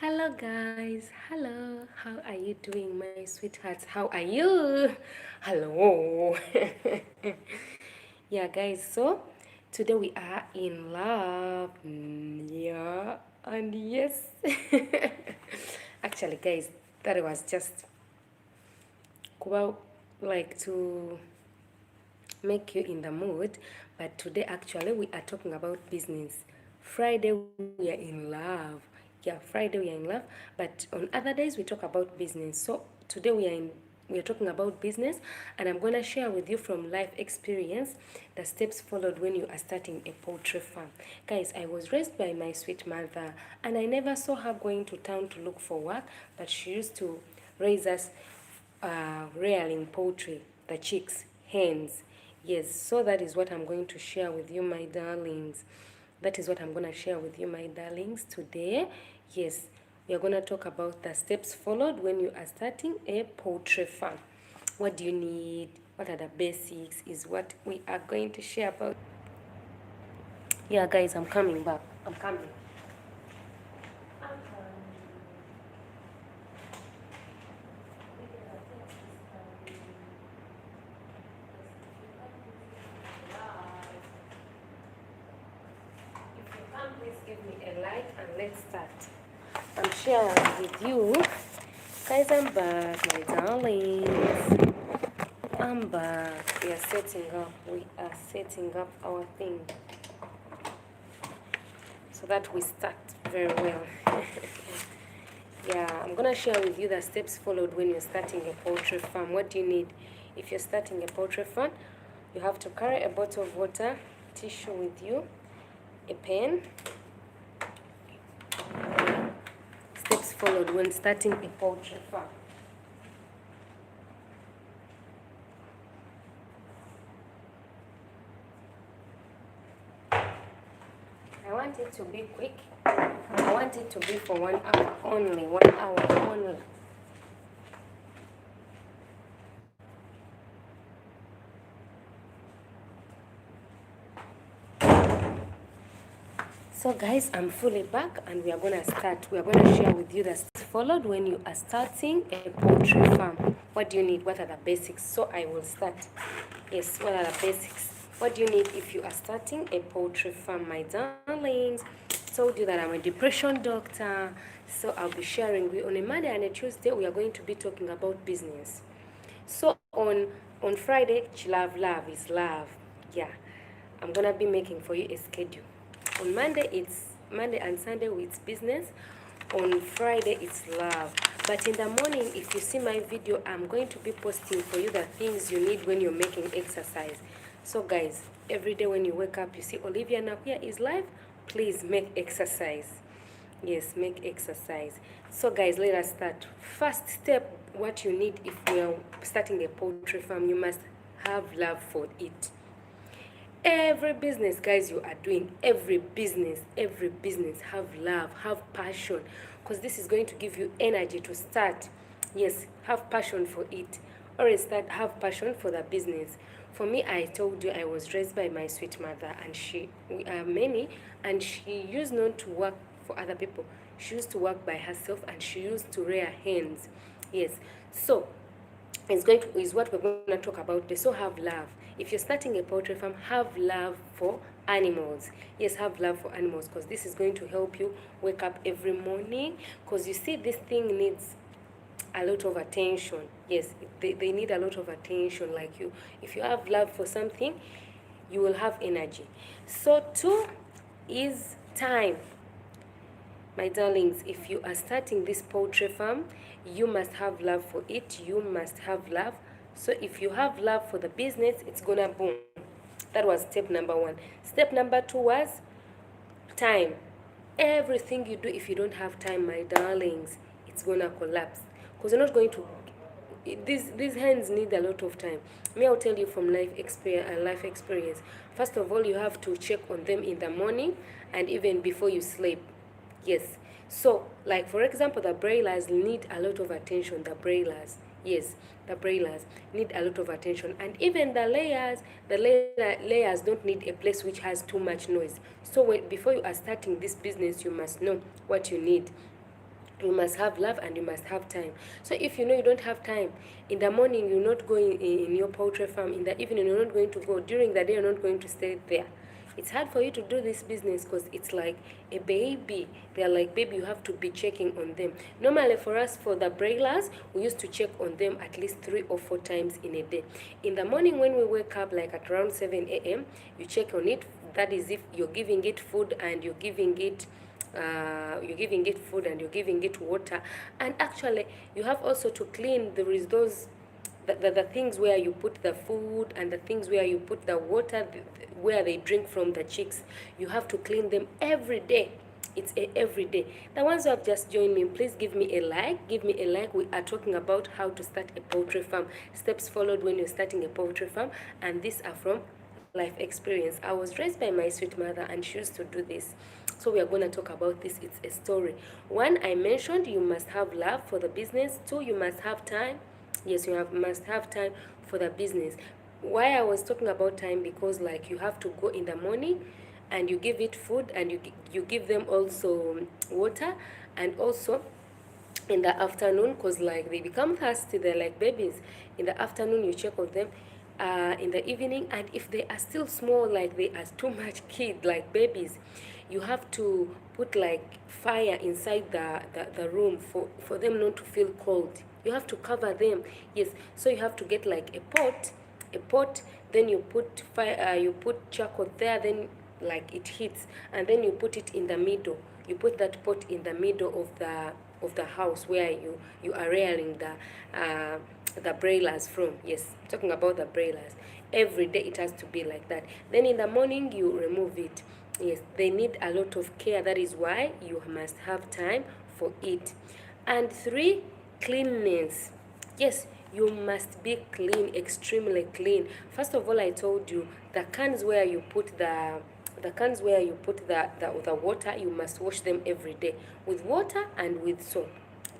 Hello guys, hello. How are you doing, my sweethearts? How are you? Hello. Yeah, guys. So today we are in love. Yeah, and yes. Actually, guys, that was just like to make you in the mood. But today, actually, we are talking about business. Friday, we are in love. Yeah, Friday we are in love. But on other days, we talk about business. So today we are talking about business, and I'm gonna share with you from life experience the steps followed when you are starting a poultry farm. Guys, I was raised by my sweet mother, and I never saw her going to town to look for work, but she used to raise us rearing poultry, the chicks, hens. Yes, so that is what I'm going to share with you, my darlings. That is what I'm going to share with you, my darlings, today. Yes, we are going to talk about the steps followed when you are starting a poultry farm. What do you need? What are the basics? Is what we are going to share about. Yeah, guys, I'm coming back. I'm coming. If you can, please give me a like and let's start. I'm sharing with you. Guys, I'm back, my darlings. I'm back. We are setting up. We are setting up our thing so that we start very well. Yeah, I'm gonna share with you the steps followed when you're starting a poultry farm. What do you need? If you're starting a poultry farm, you have to carry a bottle of water, tissue with you, a pen. Steps followed when starting a poultry farm. I want it to be quick. I want it to be for 1 hour only. 1 hour only. So guys, I'm fully back and we are going to start. We are going to share with you the steps followed when you are starting a poultry farm. What do you need? What are the basics? So I will start. Yes, what are the basics? What do you need if you are starting a poultry farm, my darlings? Told you that I'm a depression doctor. So I'll be sharing with on a Monday and a Tuesday we are going to be talking about business. So on Friday, love is love. Yeah. I'm gonna be making for you a schedule. On Monday it's Monday and Sunday it's business. On Friday it's love. But in the morning, if you see my video, I'm going to be posting for you the things you need when you're making exercise. So guys, every day when you wake up, you see Olivia Nakuya is live. Please make exercise. Yes, make exercise. So guys, let us start. First step, what you need if you are starting a poultry farm, you must have love for it. Every business, guys, you are doing, every business, have love, have passion, because this is going to give you energy to start. Yes, have passion for it. Or start, have passion for the business. For me, I told you I was raised by my sweet mother, and we are many, and she used not to work for other people. She used to work by herself, and she used to rear hens. Yes, so is what we're going to talk about. They so have love. If you're starting a poultry farm, have love for animals. Yes, have love for animals, because this is going to help you wake up every morning, because you see this thing needs a lot of attention. Yes, they need a lot of attention. Like you, if you have love for something, you will have energy. So 2 is time. My darlings, if you are starting this poultry farm, you must have love for it. You must have love. So if you have love for the business, it's gonna boom. That was step number 1. Step number 2 was time. Everything you do, if you don't have time, my darlings, it's gonna collapse, because you're not going to. These hands need a lot of time. Me, I'll tell you from life experience. First of all, you have to check on them in the morning and even before you sleep. Yes. So, like for example, the broilers need a lot of attention. The broilers, yes, the broilers need a lot of attention, and even the layers don't need a place which has too much noise. So, before you are starting this business, you must know what you need. You must have love and you must have time. So if you know you don't have time, in the morning you're not going in your poultry farm, in the evening you're not going to go, during the day you're not going to stay there. It's hard for you to do this business because it's like a baby. They're like baby, you have to be checking on them. Normally for us, for the broilers, we used to check on them at least 3 or 4 times in a day. In the morning when we wake up, like at around 7 a.m., you check on it. That is if you're giving it food and you're giving it food and you're giving it water. And actually you have also to clean. There is those the things where you put the food and the things where you put the water, where they drink from the chicks. You have to clean them every day. It's every day. The ones who have just joined me, please give me a like. Give me a like. We are talking about how to start a poultry farm, steps followed when you're starting a poultry farm, and these are from life experience. I was raised by my sweet mother and she used to do this. So we are going to talk about this. It's a story. One, I mentioned you must have love for the business. Two, you must have time. Yes, must have time for the business. Why I was talking about time, because like you have to go in the morning and you give it food and you give them also water, and also in the afternoon, because like they become thirsty, they're like babies. In the afternoon you check on them. In the evening, and if they are still small, like they are too much kid, like babies, you have to put like fire inside the room for them not to feel cold. You have to cover them. Yes, so you have to get like a pot, then you put fire, you put charcoal there, then like it heats, and then you put it in the middle. You put that pot in the middle of the house where you are rearing the broilers from. Yes, talking about the broilers. Every day it has to be like that. Then in the morning you remove it. Yes, they need a lot of care. That is why you must have time for it. And three, cleanliness. Yes, you must be clean, extremely clean. First of all, I told you the cans where you put the water, you must wash them every day with water and with soap.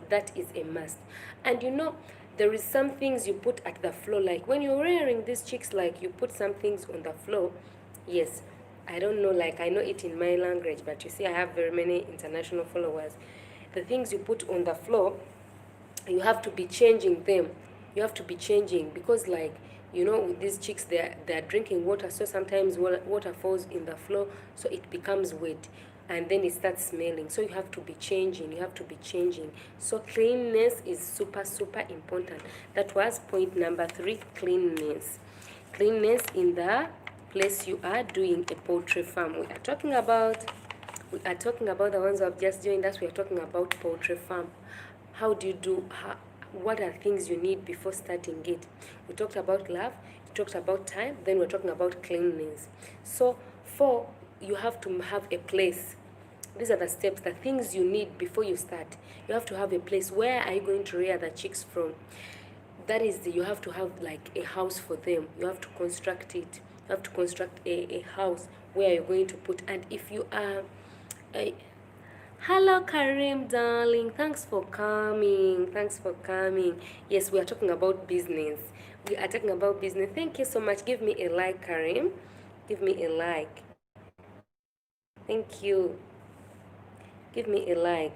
That is a must. And you know, there is some things you put at the floor, like when you're rearing these chicks, like you put some things on the floor. Yes, I don't know, like I know it in my language, but you see I have very many international followers. The things you put on the floor, you have to be changing them. You have to be changing, because like, you know, with these chicks, they're drinking water, so sometimes water falls in the floor, so it becomes wet and then it starts smelling. So you have to be changing. So cleanliness is super important. That was point number 3, cleanliness. Cleanliness in the place you are doing a poultry farm. We are talking about the ones who have just joined us. We are talking about poultry farm. How do you do? What are things you need before starting it? We talked about love, we talked about time, then we're talking about cleanliness. So 4, you have to have a place. These are the steps, the things you need before you start. You have to have a place. Where are you going to rear the chicks from? That is, you have to have like a house for them. You have to construct it. You have to construct a house where you're going to put. And if you are hello Karim, darling, thanks for coming. Yes, we are talking about business. Thank you so much. Give me a like, Karim. Give me a like. Thank you. Give me a like.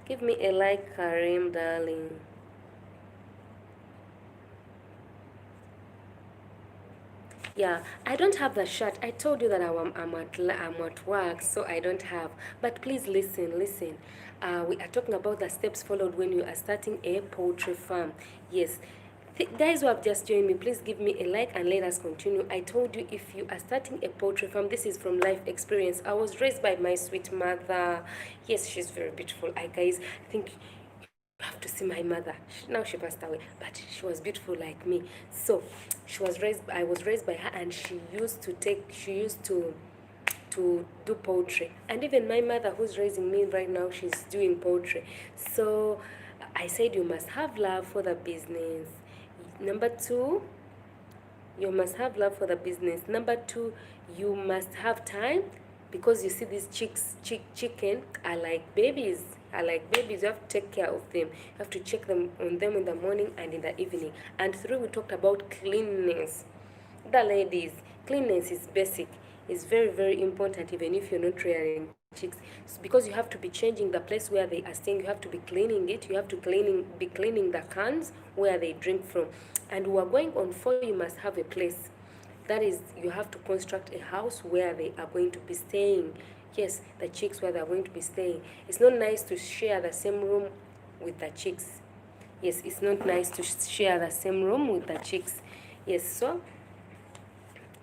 Give me a like, Karim, darling. Yeah, I don't have the shirt. I told you that I'm at work, so I don't have. But please listen. We are talking about the steps followed when you are starting a poultry farm. Yes. Guys who have just joined me, please give me a like and let us continue. I told you, if you are starting a poultry farm, this is from life experience. I was raised by my sweet mother. Yes, she's very beautiful. Guys, I think you have to see my mother. Now she passed away, but she was beautiful like me. So I was raised by her, and she used to do poultry. And even my mother, who's raising me right now, she's doing poultry. So I said you must have love for the business. Number 2, you must have love for the business. Number 2, you must have time, because you see these chicken are like babies. You have to take care of them. You have to check them on them in the morning and in the evening. And 3, we talked about cleanliness. The ladies, Cleanliness is basic. It's very, very important even if you're not rearing chicks. Because you have to be changing the place where they are staying. You have to be cleaning it. You have to be cleaning the cans where they drink from. And we are going on 4, you must have a place. That is, you have to construct a house where they are going to be staying. Yes, the chicks where they are going to be staying. It's not nice to share the same room with the chicks. Yes, it's not nice to share the same room with the chicks. Yes, so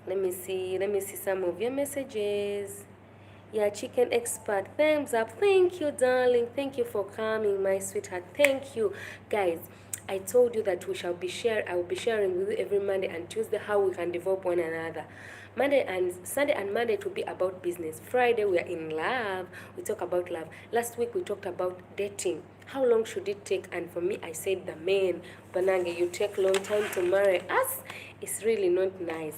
let me see some of your messages. Yeah, chicken expert, thumbs up. Thank you, darling. Thank you for coming, my sweetheart. Thank you. Guys, I told you that I will be sharing with you every Monday and Tuesday how we can develop one another. Sunday and Monday to be about business. Friday we are in love. We talk about love. Last week we talked about dating. How long should it take? And for me, I said the men, Banange, you take long time to marry us. It's really not nice.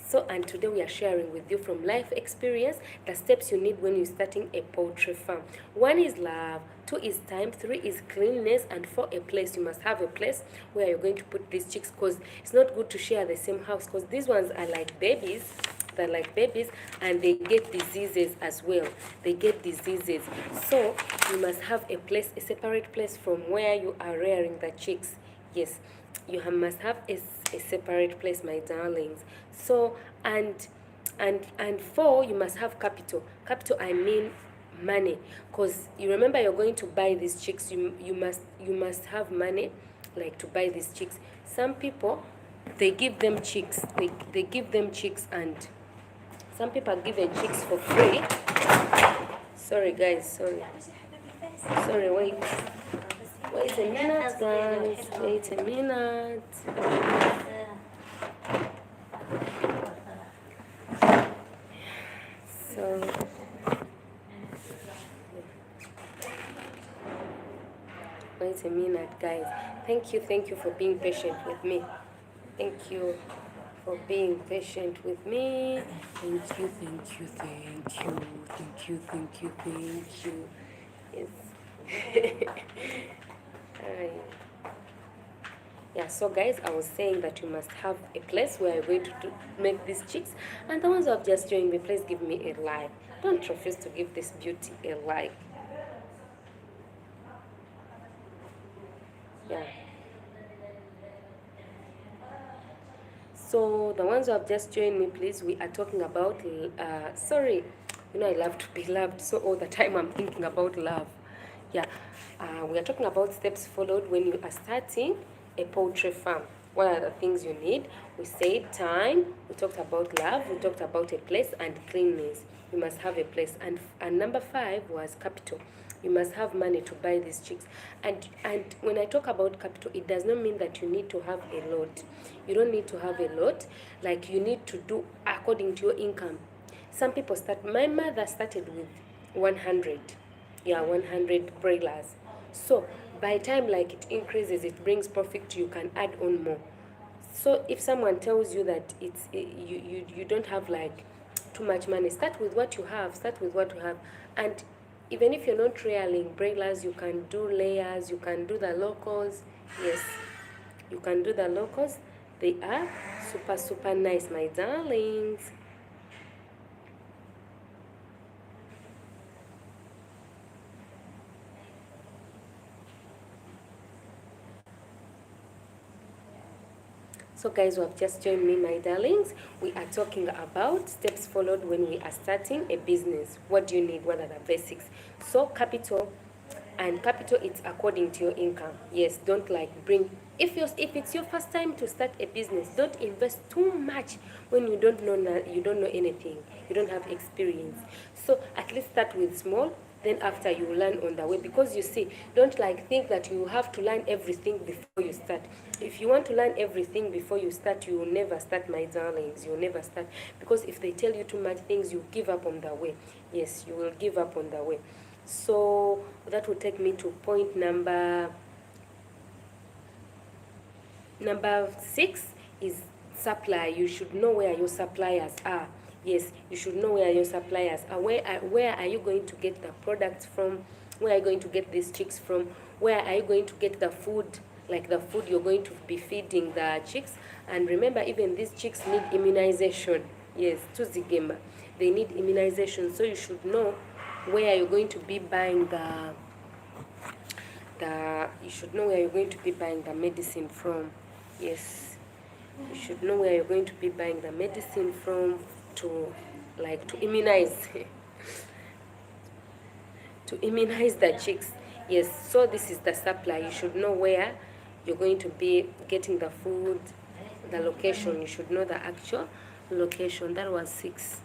So, and today we are sharing with you from life experience the steps you need when you're starting a poultry farm. 1 is love, 2 is time, 3 is cleanliness, and 4 a place. You must have a place where you're going to put these chicks, because it's not good to share the same house, because these ones are like babies. They're like babies, and they get diseases as well. They get diseases. So you must have a place, a separate place from where you are rearing the chicks. Yes, you must have a separate place, my darlings. So and 4, you must have capital. Capital, I mean money, because you remember you're going to buy these chicks. You must have money, like, to buy these chicks. Some people, they give them chicks. They give them chicks, and some people give the chicks for free. Sorry guys, sorry, wait a minute, guys. Wait a minute. So wait a minute, guys. Thank you for being patient with me. Thank you for being patient with me. Thank you. Yes. Alright. Yeah, so guys, I was saying that you must have a place where you're going to make these chicks. And the ones who have just joined me, please give me a like. Don't refuse to give this beauty a like. Yeah. So the ones who have just joined me, please, we are talking about, sorry, I love to be loved, so all the time I'm thinking about love. Yeah, we are talking about steps followed when you are starting a poultry farm. What are the things you need? We said time, we talked about love, we talked about a place, and cleanliness. You must have a place. And number 5 was capital. You must have money to buy these chicks. And when I talk about capital, it does not mean that you need to have a lot. You don't need to have a lot. Like, you need to do according to your income. Some people my mother started with 100. Yeah, 100 broilers. So by time, like, it increases, it brings profit, you can add on more. So if someone tells you that you don't have, like, too much money, start with what you have. And even if you're not rearing broilers, you can do layers, you can do the locals. Yes, you can do the locals. They are super nice, my darlings. So guys who have just joined me, my darlings, we are talking about steps followed when we are starting a business. What do you need? What are the basics? So capital, and capital, it's according to your income. Yes, don't bring, if it's your first time to start a business, don't invest too much when you don't know anything, you don't have experience. So at least start with small, then after you learn on the way. Because you see, don't think that you have to learn everything before you start. If you want to learn everything before you start, you will never start, my darlings. You will never start, because if they tell you too much things, you give up on the way. Yes, you will give up on the way. So that will take me to point number 6 is supply. You should know where your suppliers are. Yes, you should know where your suppliers are. Where are you going to get the products from? Where are you going to get these chicks from? Where are you going to get the food, like the food you're going to be feeding the chicks? And remember, even these chicks need immunization. Yes, tuzigema. They need immunization, so you should know where you're going to be buying you should know where you're going to be buying the medicine from. Yes, you should know where you're going to be buying the medicine from to immunize to immunize the chicks. Yes, so this is the supply. You should know where you're going to be getting the food, the location. You should know the actual location. That was 6.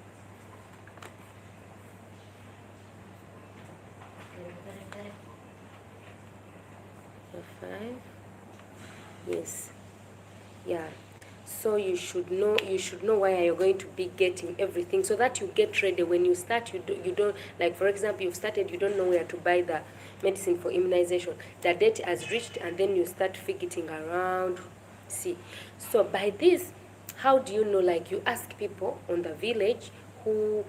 The 5. Yes. Yeah. So you should know where you're going to be getting everything, so that you get ready when you start. You don't, like, for example, you've started, you don't know where to buy the medicine for immunization. The date has reached, and then you start figuring around. See, so by this, how do you know? Like, you ask people on the village who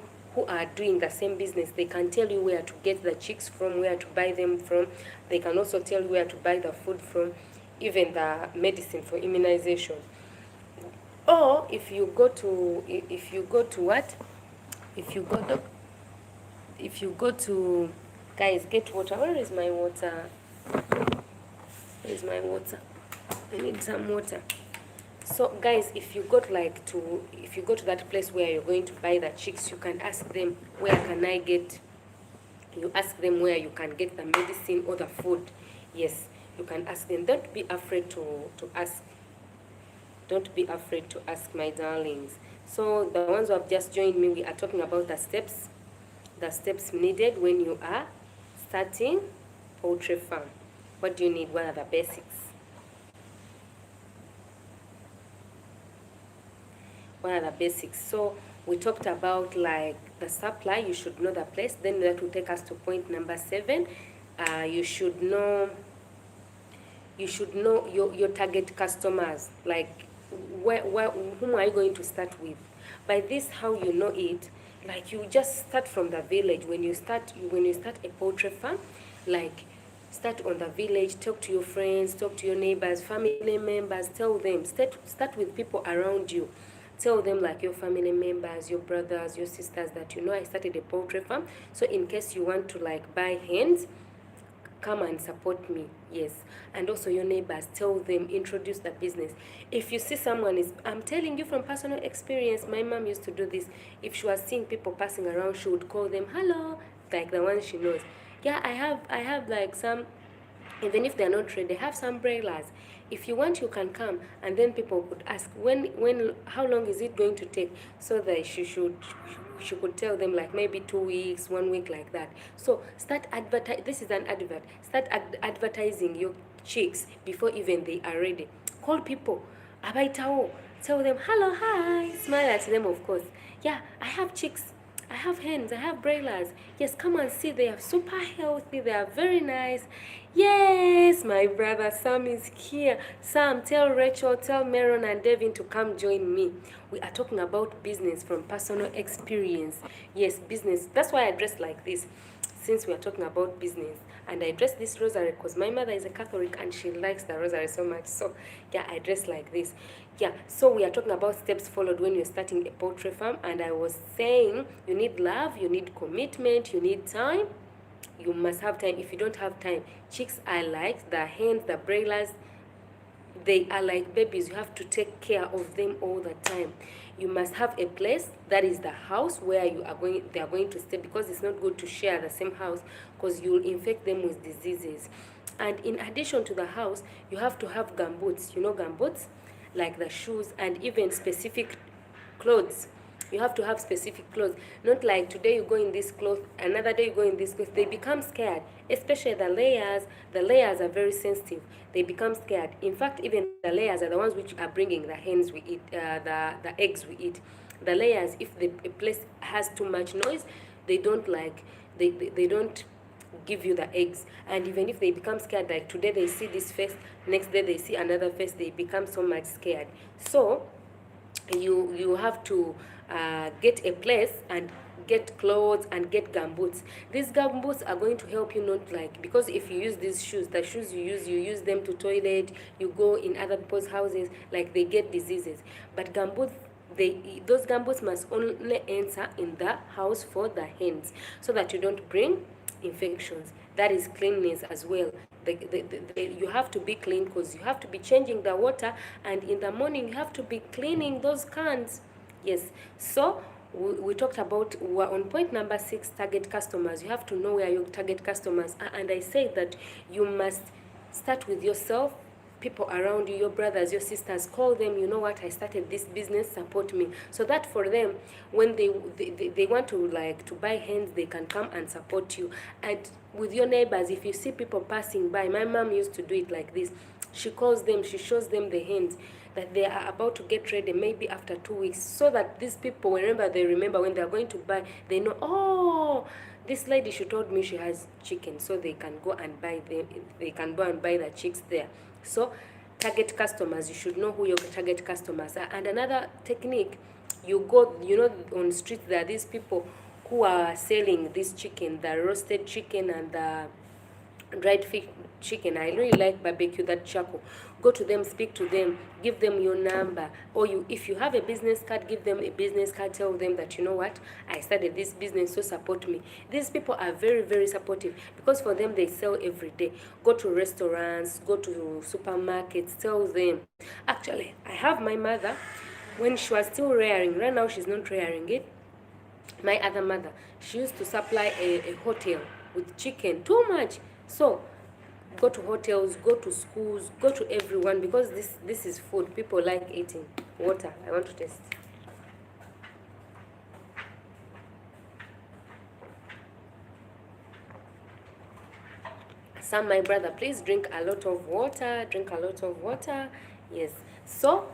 are doing the same business. They can tell you where to get the chicks from, where to buy them from. They can also tell you where to buy the food from, even the medicine for immunization. Or if you go to what? If you go to, guys, get water. Where is my water? Where is my water? I need some water. So guys, if you go to that place where you're going to buy the chicks, you can ask them, where can I get? You ask them where you can get the medicine or the food. Yes, you can ask them. Don't be afraid to ask. Don't be afraid to ask, my darlings. So the ones who have just joined me, we are talking about the steps needed when you are starting poultry farm. What do you need? What are the basics? What are the basics? So we talked about, like, the supply. You should know the place. Then that will take us to point number 7. You should know your target customers, like whom are you going to start with. By this, how you know it, like, you just start from the village. When you start a poultry farm, like, start on the village, talk to your friends, talk to your neighbors, family members, tell them, start with people around you. Tell them, like, your family members, your brothers, your sisters, that I started a poultry farm. So in case you want to, like, buy hens, come and support me. Yes. And also your neighbors, tell them, introduce the business. If you see someone I'm telling you from personal experience, my mom used to do this. If she was seeing people passing around, she would call them, hello, like the ones she knows. Yeah, I have like some, even if they're not ready, they have some broilers. If you want, you can come. And then people could ask, how long is it going to take? So that she could tell them, like, maybe 2 weeks, 1 week, like that. So start this is an advert. Start advertising your chicks before even they are ready. Call people. Abaitao. Tell them, hello, hi. Smile at them, of course. Yeah, I have chicks. I have hens, I have broilers. Yes, come and see. They are super healthy. They are very nice. Yes, my brother Sam is here. Sam, tell Rachel, tell Meron and Devin to come join me. We are talking about business from personal experience. Yes, business. That's why I dress like this, since we are talking about business. And I dress this rosary because my mother is a Catholic and she likes the rosary so much. So yeah, I dress like this. Yeah, so we are talking about steps followed when you're starting a poultry farm. And I was saying, you need love, you need commitment, you need time. You must have time. If you don't have time, chicks are like the hens, the broilers. They are like babies. You have to take care of them all the time. You must have a place, that is the house where they are going to stay, because it's not good to share the same house, because you'll infect them with diseases. And in addition to the house, you have to have gumboots. You know gumboots? Like the shoes, and even specific clothes. You have to have specific clothes. Not like today you go in this cloth, another day you go in this cloth. They become scared, especially the layers. The layers are very sensitive. They become scared. In fact, even the layers are the ones which are bringing the hens we eat, the eggs we eat. The layers, if the place has too much noise, they don't they don't give you the eggs. And even if they become scared, like today they see this face, next day they see another face, they become so much scared. So you have to get a place and get clothes and get gumboots. These gumboots are going to help you, not like, because if you use these shoes, the shoes you use them to toilet, you go in other people's houses, like they get diseases. But gumboots, those gumboots must only enter in the house for the hens, so that you don't bring infections. That is cleanliness as well. You have to be clean, because you have to be changing the water, and in the morning you have to be cleaning those cans. Yes, so we talked about, we're on point number 6, target customers. You have to know where your target customers are, and I say that you must start with yourself, people around you, your brothers, your sisters. Call them, you know what, I started this business, support me. So that for them, when they want to like to buy hens, they can come and support you. And with your neighbors, if you see people passing by, my mom used to do it like this. She calls them, she shows them the hens that they are about to get ready, maybe after 2 weeks, so that these people, whenever they remember when they are going to buy, they know, oh, this lady, she told me she has chicken, so they can go and buy them. They can go and buy the chicks there. So target customers, you should know who your target customers are. And another technique, you go, you know, on streets there are these people who are selling this chicken, the roasted chicken and the dried fish chicken. I really like barbecue, that charcoal. Go to them, speak to them, give them your number, or if you have a business card, give them a business card. Tell them that, you know what, I started this business, so support me. These people are very, very supportive, because for them, they sell every day. Go to restaurants, go to supermarkets, tell them. Actually, I have my mother, when she was still rearing, right now she's not rearing it, my other mother, she used to supply a hotel with chicken, too much. So go to hotels, go to schools, go to everyone, because this is food. People like eating. Water, I want to taste. Some, my brother, please drink a lot of water. Drink a lot of water. Yes. So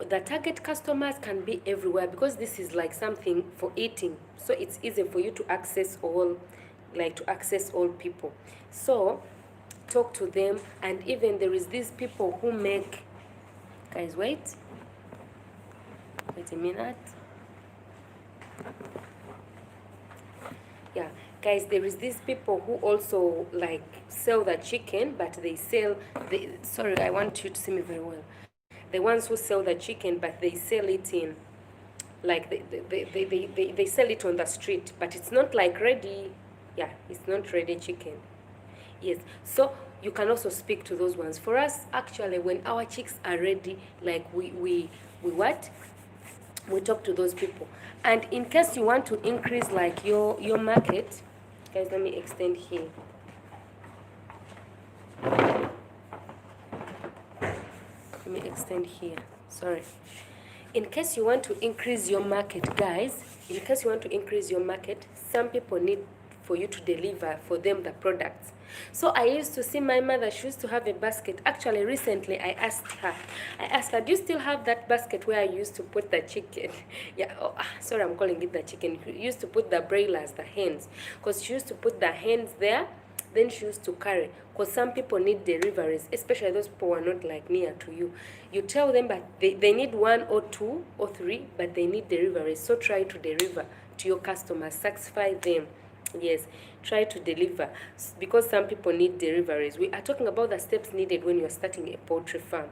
the target customers can be everywhere, because this is like something for eating. So it's easy for you to access all, like to access all people. So talk to them. And even there is these people who make, guys, wait a minute. Yeah, guys, there is these people who also like sell the chicken, but they sell sorry, I want you to see me very well. The ones who sell the chicken, but they sell it in, like they sell it on the street, but it's not like ready. Yeah, it's not ready chicken. Yes, so you can also speak to those ones. For us, actually, when our chicks are ready, like we what? We talk to those people. And in case you want to increase like your market, guys, let me extend here. Let me extend here. Sorry. In case you want to increase your market, guys, in case you want to increase your market, some people need for you to deliver for them the products. So I used to see my mother, she used to have a basket. Actually, recently I asked her, do you still have that basket where I used to put the chicken? Yeah, sorry, I'm calling it the chicken. You used to put the broilers, the hens, because she used to put the hens there. Then she used to carry, because some people need deliveries, especially those people who are not like near to you. You tell them, but they need 1 or 2 or 3, but they need deliveries. So try to deliver to your customers, satisfy them. Yes, try to deliver, because some people need deliveries. We are talking about the steps needed when you are starting a poultry farm.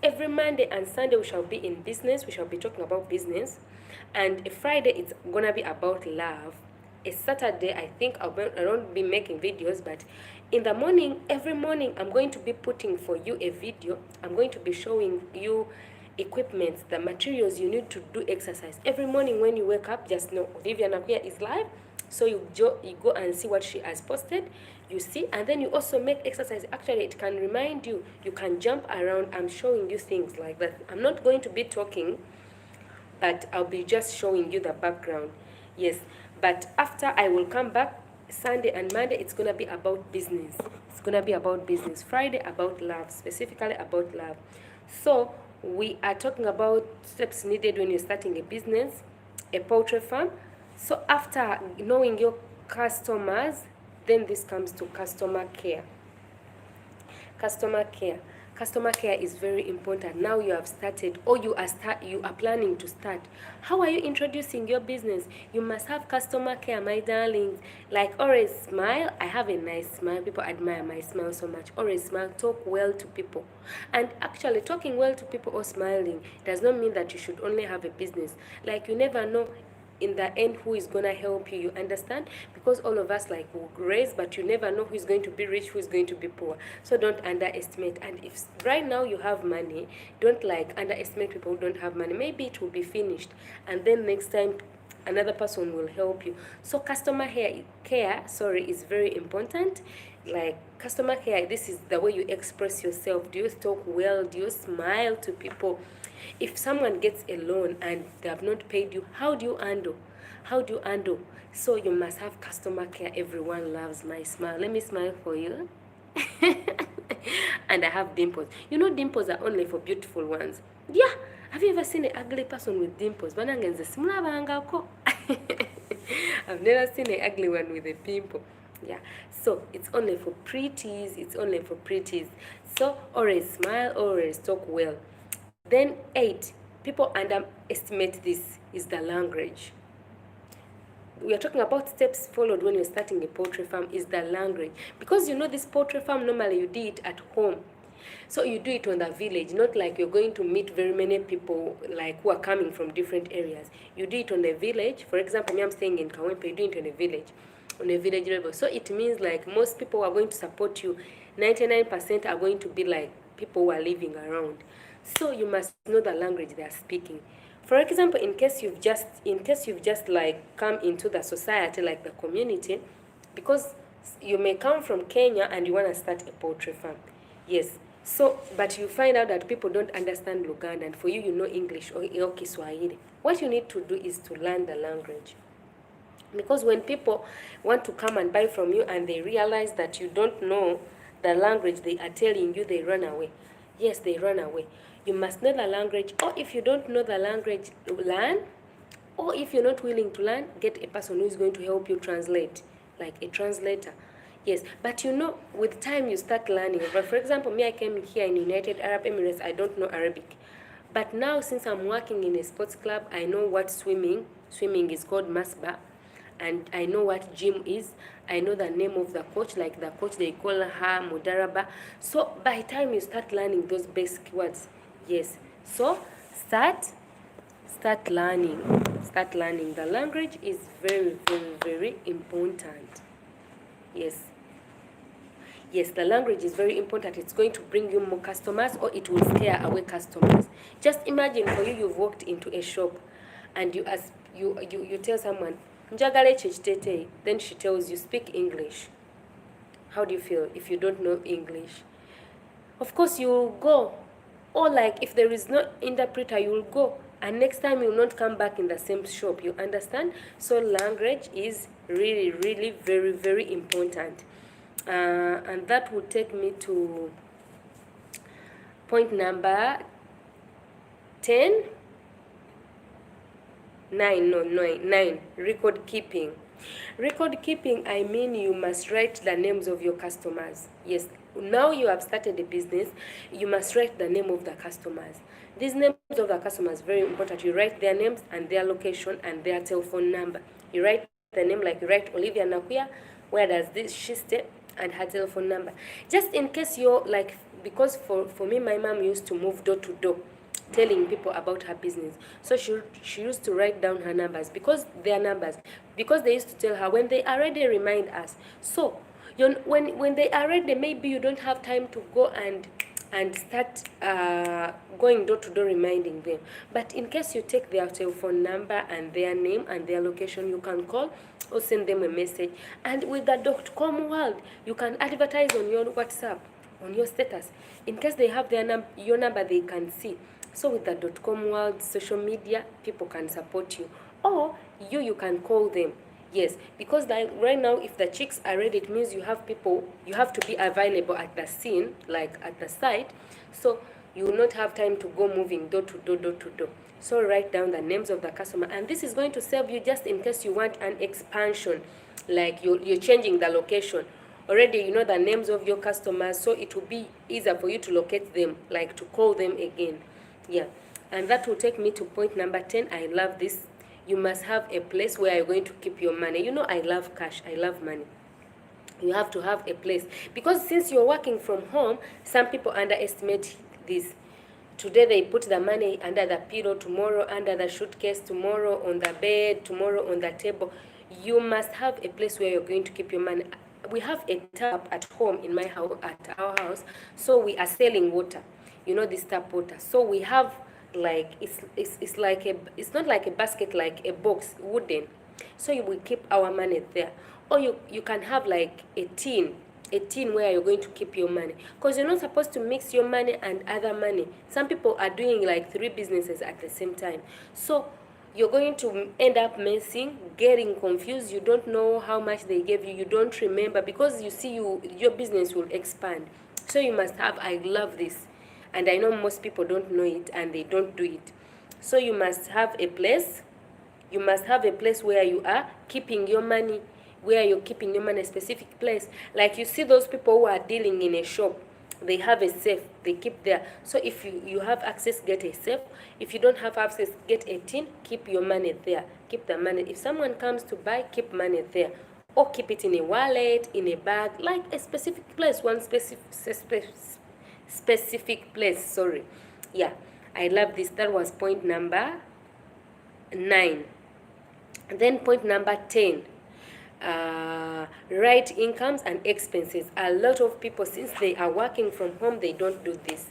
Every Monday and Sunday we shall be in business. We shall be talking about business. And a Friday it's going to be about love. A Saturday, I think I won't be making videos, but in the morning, every morning, I'm going to be putting for you a video. I'm going to be showing you equipment, the materials you need to do exercise. Every morning when you wake up, just know Vivian Akwia is live. So you go and see what she has posted, you see, and then you also make exercise. Actually, it can remind you, you can jump around. I'm showing you things like that. I'm not going to be talking, but I'll be just showing you the background. Yes, but after I will come back, Sunday and Monday, it's going to be about business. It's going to be about business. Friday, about love, specifically about love. So we are talking about steps needed when you're starting a business, a poultry farm. So after knowing your customers, then this comes to customer care. Customer care. Customer care is very important. Now you have started, or you are planning to start. How are you introducing your business? You must have customer care, my darlings. Like, always smile. I have a nice smile. People admire my smile so much. Always smile. Talk well to people. And actually, talking well to people or smiling does not mean that you should only have a business. Like, you never know in the end who is going to help you, understand? Because all of us like will raise, but you never know who is going to be rich, who is going to be poor. So don't underestimate. And if right now you have money, don't like underestimate people who don't have money. Maybe it will be finished, and then next time another person will help you. So customer care is very important. Like, customer care, this is the way you express yourself. Do you talk well? Do you smile to people? If someone gets a loan and they have not paid you, how do you handle? So you must have customer care. Everyone loves my smile. Let me smile for you. And I have dimples. You know, dimples are only for beautiful ones. Yeah. Have you ever seen an ugly person with dimples? I've never seen an ugly one with a pimple. Yeah. So it's only for pretties. So always smile, always talk well. Then 8, people underestimate this, is the language. We are talking about steps followed when you're starting a poultry farm, is the language. Because you know, this poultry farm, normally you do it at home. So you do it on the village, not like you're going to meet very many people like who are coming from different areas. You do it on the village. For example, me, I'm staying in Kawempe, you do it on a village level. So it means like most people are going to support you. 99% are going to be like people who are living around. So you must know the language they are speaking. For example, in case you've just like come into the society, like the community, because you may come from Kenya and you want to start a poultry farm. Yes. So, but you find out that people don't understand Luganda, and for you, you know English or Kiswahili. What you need to do is to learn the language. Because when people want to come and buy from you and they realize that you don't know the language they are telling you, they run away. Yes, they run away. You must know the language, or if you don't know the language, learn. Or if you're not willing to learn, get a person who is going to help you translate, like a translator. Yes, but you know, with time you start learning. But for example, me, I came here in United Arab Emirates, I don't know Arabic. But now, since I'm working in a sports club, I know what swimming is called masba. And I know what gym is. I know the name of the coach, like the coach, they call her Mudaraba. So by time you start learning those basic words, yes. So start learning. Start learning. The language is very, very, very important. Yes. Yes, the language is very important. It's going to bring you more customers, or it will scare away customers. Just imagine, for you, you've walked into a shop and you tell someone, then she tells you, speak English. How do you feel if you don't know English? Of course, you will go. Or like, if there is no interpreter, you will go. And next time, you will not come back in the same shop. You understand? So language is really, really very, very important. And that will take me to point number 10. 9. Record keeping. Record keeping, I mean, you must write the names of your customers. Yes, now you have started a business, you must write the name of the customers. These names of the customers, very important. You write their names and their location and their telephone number. You write the name, like you write Olivia Nakuya, where does she stay, and her telephone number. Just in case you're like, because for me, my mom used to move door to door, telling people about her business. So she used to write down her numbers, because they used to tell her, when they are ready, remind us. So when they are ready, maybe you don't have time to go and start going door to door reminding them. But in case you take their telephone number and their name and their location, you can call or send them a message. And with the .com world, you can advertise on your WhatsApp, on your status. In case they have your number, they can see. So with the .com world, social media, people can support you. Or you can call them. Yes, because right now, if the chicks are ready, it means you have to be available at the scene, like at the site. So you will not have time to go moving door to door. So write down the names of the customer. And this is going to serve you just in case you want an expansion, like you're changing the location. already you know the names of your customers, so it will be easier for you to locate them, like to call them again. Yeah. And that will take me to point number 10. I love this. You must have a place where you're going to keep your money. You know, I love cash. I love money. You have to have a place, because since you're working from home, some people underestimate this. Today they put the money under the pillow, tomorrow under the suitcase, tomorrow on the bed, tomorrow on the table. You must have a place where you're going to keep your money. We have a tap at home in my house, at our house, so we are selling water. You know, this tap water. So we have like it's like it's not like a basket, like a box, wooden. So we keep our money there. Or you can have like a tin where you're going to keep your money, because you're not supposed to mix your money and other money. Some people are doing like 3 businesses at the same time, so you're going to end up messing, getting confused. You don't know how much they gave you, you don't remember, because you see your business will expand. So you must have, I love this, and I know most people don't know it and they don't do it. So you must have a place. You must have a place where you are keeping your money, a specific place. Like you see those people who are dealing in a shop, they have a safe, they keep there. So if you have access, get a safe. If you don't have access, get a tin, keep your money there. Keep the money. If someone comes to buy, keep money there. Or keep it in a wallet, in a bag, like a specific place, one specific place, sorry. Yeah, I love this. That was point number 9. Then point number 10, write incomes and expenses. A lot of people, since they are working from home, they don't do this.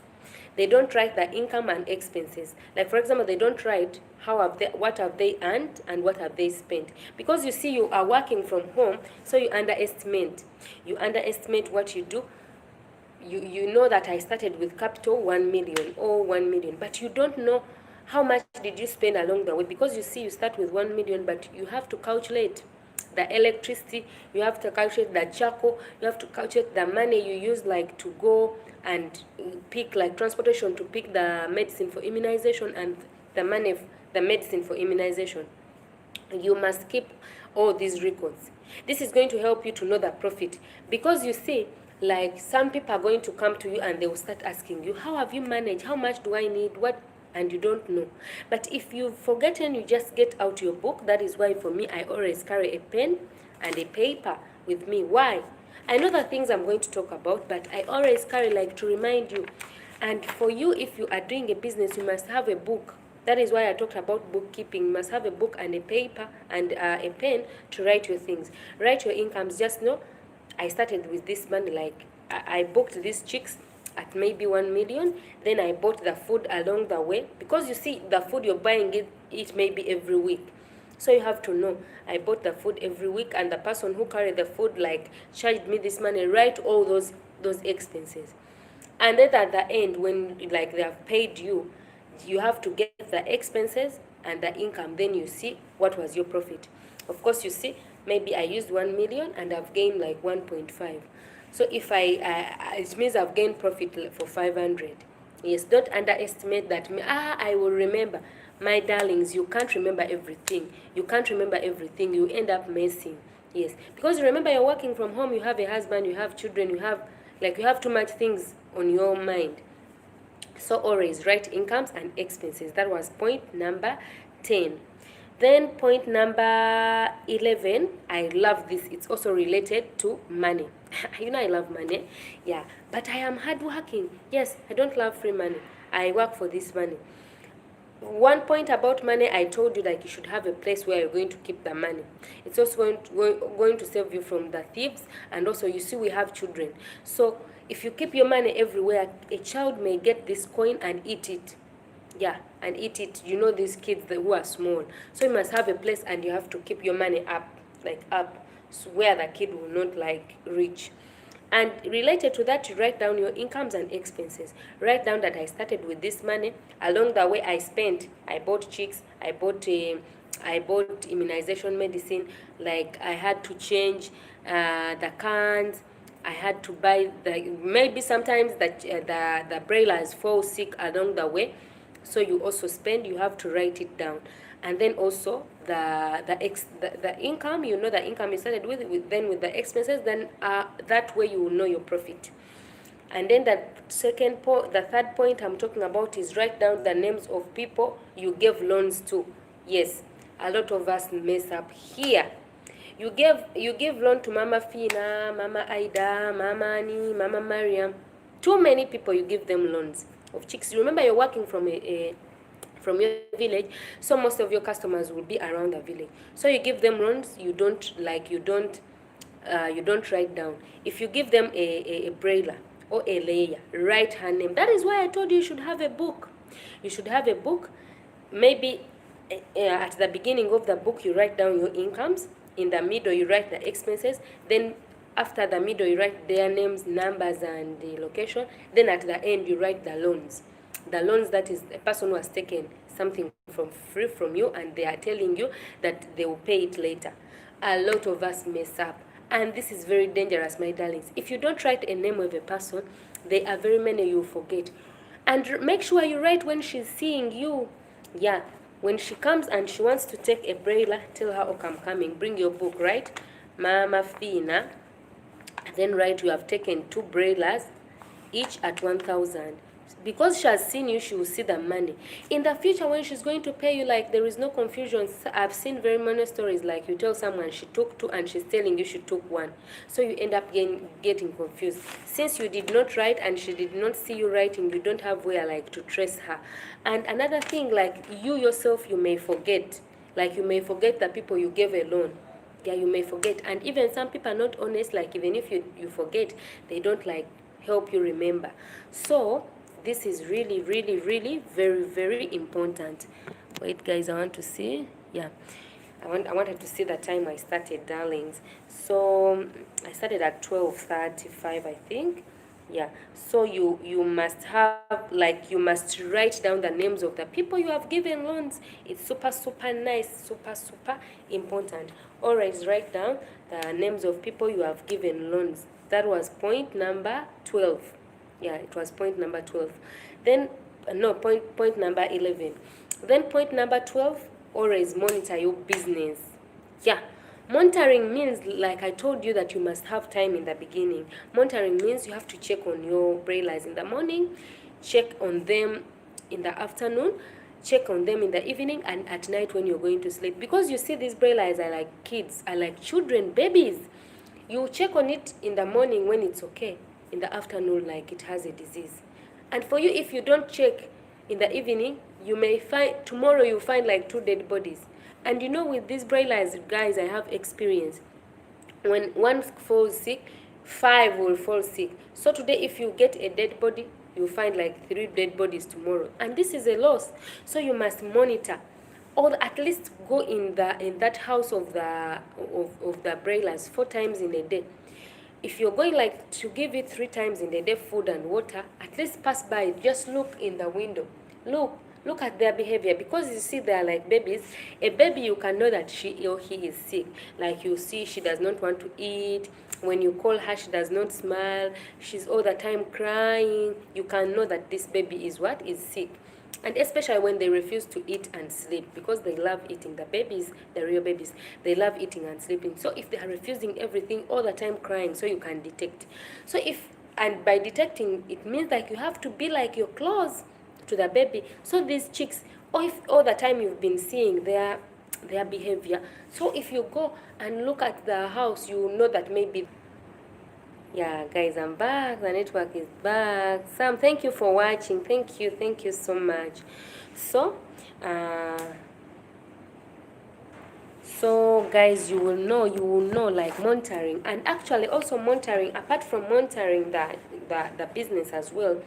They don't write the income and expenses. Like for example, they don't write what have they earned and what have they spent. Because you see, you are working from home, so you underestimate. You underestimate what you do. You know that I started with capital 1 million or 1 million, but you don't know how much did you spend along the way, because you see you start with 1 million, but you have to calculate the electricity, you have to calculate the charcoal, you have to calculate the money you use, like to go and pick, like transportation to pick the medicine for immunization, and the medicine for immunization. You must keep all these records. This is going to help you to know the profit, because you see, like some people are going to come to you and they will start asking you, how have you managed, how much do I need, what, and you don't know. But if you've forgotten, you just get out your book. That is why for me, I always carry a pen and a paper with me. Why? I know the things I'm going to talk about, but I always carry, like, to remind you. And for you, if you are doing a business, you must have a book. That is why I talked about bookkeeping. You must have a book and a paper and a pen to write your things. Write your incomes. Just know, I started with this money, like I booked these chicks at maybe 1 million. Then I bought the food along the way, because you see, the food you're buying it maybe every week. So you have to know, I bought the food every week, and the person who carried the food, like, charged me this money. Write all those expenses. And then at the end, when, like, they have paid you, you have to get the expenses and the income. Then you see what was your profit. Of course, you see, maybe I used 1 million and I've gained like 1.5. So if it means I've gained profit for 500. Yes, don't underestimate that. I will remember. My darlings, you can't remember everything. You can't remember everything. You end up messing. Yes, because remember, you're working from home. You have a husband. You have children. You have too much things on your mind. So always write incomes and expenses. That was point number 10. Then point number 11, I love this. It's also related to money. You know, I love money. Yeah, but I am hardworking. Yes, I don't love free money. I work for this money. One point about money, I told you, like, you should have a place where you're going to keep the money. It's also going to save you from the thieves. And also, you see, we have children. So if you keep your money everywhere, a child may get this coin and eat it. Yeah, and eat it. You know, these kids who are small. So you must have a place, and you have to keep your money up, so where the kid will not, like, reach. And related to that, you write down your incomes and expenses. Write down that I started with this money. Along the way, I bought chicks, I bought immunization medicine. Like, I had to change the cans. I had to buy maybe sometimes the broilers fall sick along the way. So you also spend, you have to write it down. And then also the income, you know the income you started with then with the expenses, then that way you will know your profit. And then the third point I'm talking about is write down the names of people you gave loans to. Yes, a lot of us mess up here. You give loan to Mama Fina, Mama Aida, Mama Annie, Mama Mariam. Too many people you give them loans of chicks. Remember, you're working from from your village, so most of your customers will be around the village. So you give them loans, you don't write down. If you give them a brailer or a layer, write her name. That is why I told you should have a book. You should have a book. Maybe at the beginning of the book you write down your incomes. In the middle you write the expenses. Then after the middle you write their names, numbers, and the location. Then at the end you write the loans. The loans, that is a person who has taken something free from you and they are telling you that they will pay it later. A lot of us mess up. And this is very dangerous, my darlings. If you don't write a name of a person, there are very many you forget. And make sure you write when she's seeing you. Yeah, when she comes and she wants to take a brailer, tell her, okay, I'm coming. Bring your book, right? Mama Fina. Then write you have taken 2 brailers, each at 1,000. Because she has seen you, she will see the money. In the future, when she's going to pay you, like, there is no confusion. I've seen very many stories, like you tell someone she took 2 and she's telling you she took 1. So you end up getting confused. Since you did not write and she did not see you writing, you don't have where, like, to trace her. And another thing, like, you yourself, you may forget. Like, you may forget the people you gave a loan. Yeah, you may forget. And even some people are not honest, like, even if you forget, they don't, like, help you remember. So this is really, really, really very, very important. Wait, guys, I want to see. Yeah, I wanted to see the time I started, darlings. So I started at 12:35, I think. Yeah, so you must have, like, you must write down the names of the people you have given loans. It's super, super nice, super, super important. Always write down the names of people you have given loans. That was point number 12. Yeah, it was point number 12. Then, no, point number 11. Then point number 12, always monitor your business. Yeah, monitoring means, like I told you, that you must have time in the beginning. Monitoring means you have to check on your brailers in the morning, check on them in the afternoon, check on them in the evening, and at night when you're going to sleep. Because you see, these brailers are like kids, are like children, babies. You check on it in the morning when it's okay. In the afternoon, like it has a disease. And for you, if you don't check in the evening, you may find, tomorrow you find like 2 dead bodies. And you know, with these broilers, guys, I have experience. When one falls sick, 5 will fall sick. So today, if you get a dead body, you find like 3 dead bodies tomorrow. And this is a loss. So you must monitor. Or at least go in that house of the broilers 4 times in a day. If you're going, like, to give it 3 times in the day, food and water, at least pass by, just look in the window. Look at their behavior, because you see they are like babies. A baby, you can know that she or he is sick. Like, you see she does not want to eat. When you call her, she does not smile. She's all the time crying. You can know that this baby is what? Is sick. And especially when they refuse to eat and sleep, because they love eating. The babies, the real babies, they love eating and sleeping. So if they are refusing everything, all the time crying, so you can detect. And by detecting, it means like you have to be like you're close to the baby. So these chicks, or if all the time you've been seeing their behavior, so if you go and look at the house, you know that maybe. Yeah, guys, I'm back. The network is back. Sam, thank you for watching. Thank you so much. So guys, you will know like monitoring, and actually also monitoring, apart from monitoring the business as well.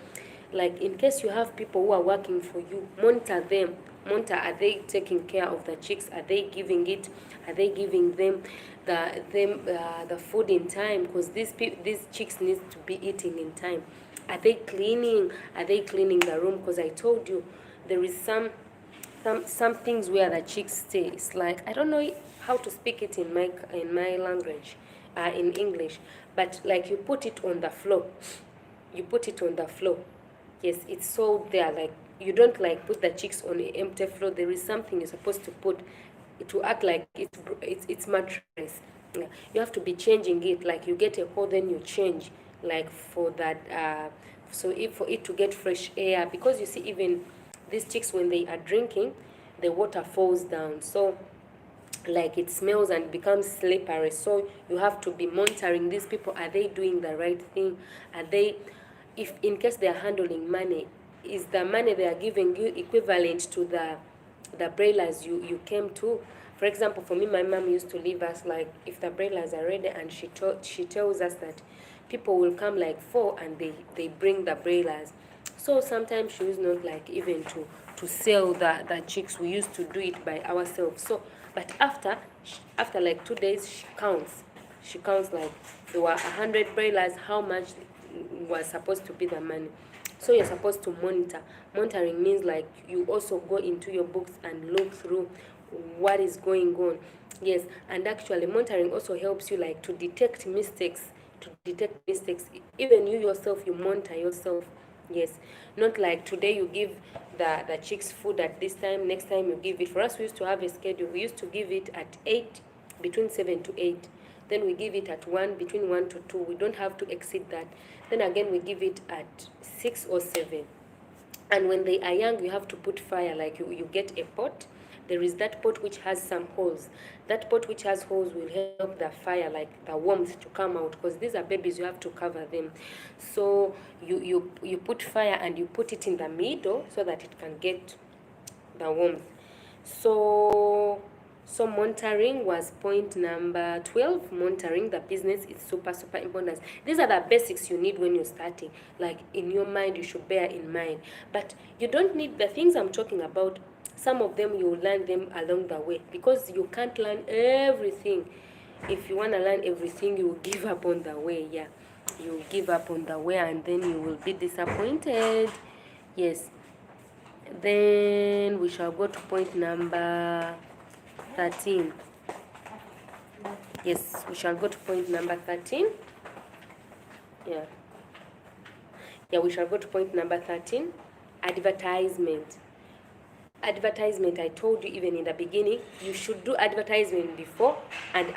Like, in case you have people who are working for you, monitor them. Monitor, are they taking care of the chicks? Are they giving them the food in time? Because these chicks need to be eating in time. Are they cleaning the room? Because I told you there is some things where the chicks stay. It's like, I don't know how to speak it in my language, in English, but like you put it on the floor. Yes, it's so there. Like, you don't like put the chicks on an empty floor. There is something you're supposed to put to act like it's mattress. Yeah. You have to be changing it, like you get a hole, then you change, like for that, so if for it to get fresh air, because you see, even these chicks, when they are drinking, the water falls down, so like it smells and becomes slippery. So you have to be monitoring these people. Are they doing the right thing? Are they, if in case they are handling money, is the money they are giving you equivalent to the broilers you came to? For example, for me, my mom used to leave us, like, if the broilers are ready, and she tells us that people will come like 4 and they bring the broilers. So sometimes she was not like even to sell the chicks. We used to do it by ourselves. So, but after like 2 days, she counts like there were 100 broilers, how much was supposed to be the money. So you're supposed to monitor. Monitoring means like you also go into your books and look through what is going on. Yes, and actually monitoring also helps you like to detect mistakes. Even you yourself, you monitor yourself. Yes, not like today you give the chicks food at this time, next time you give it. For us, we used to have a schedule. We used to give it at 8, between 7 to 8. Then we give it at 1, between 1 to 2. We don't have to exceed that. Then again, we give it at 6 or 7. And when they are young, you have to put fire, like you get a pot. There is that pot which has some holes. That pot which has holes will help the fire, like the warmth, to come out, because these are babies, you have to cover them. So you put fire and you put it in the middle so that it can get the warmth. So monitoring was point number 12. Monitoring the business is super important. These are the basics you need when you're starting. Like in your mind, you should bear in mind. But you don't need the things I'm talking about. Some of them you will learn them along the way, because you can't learn everything. If you want to learn everything, you will give up on the way. Yeah, you will give up on the way, and then you will be disappointed. Yes. Then we shall go to point number 13. Yes, we shall go to point number 13. Yeah. Yeah, we shall go to point number 13. Advertisement. Advertisement, I told you even in the beginning, you should do advertisement before and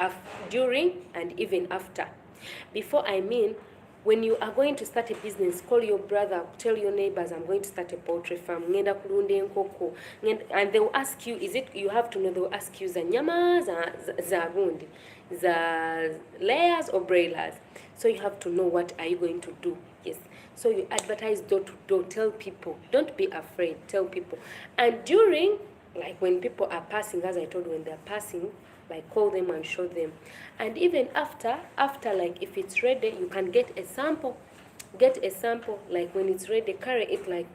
during and even after. Before, I mean, when you are going to start a business, call your brother, tell your neighbors, I'm going to start a poultry farm. And they will ask you, is it, you have to know, they will ask you, za nyama, za gundi, za layers or broilers. So you have to know what are you going to do. Yes. So you advertise door to door, tell people. Don't be afraid, tell people. And during, like when people are passing, as I told you, when they're passing, like call them and show them. And even after like if it's ready, you can get a sample. Like when it's ready, carry it, like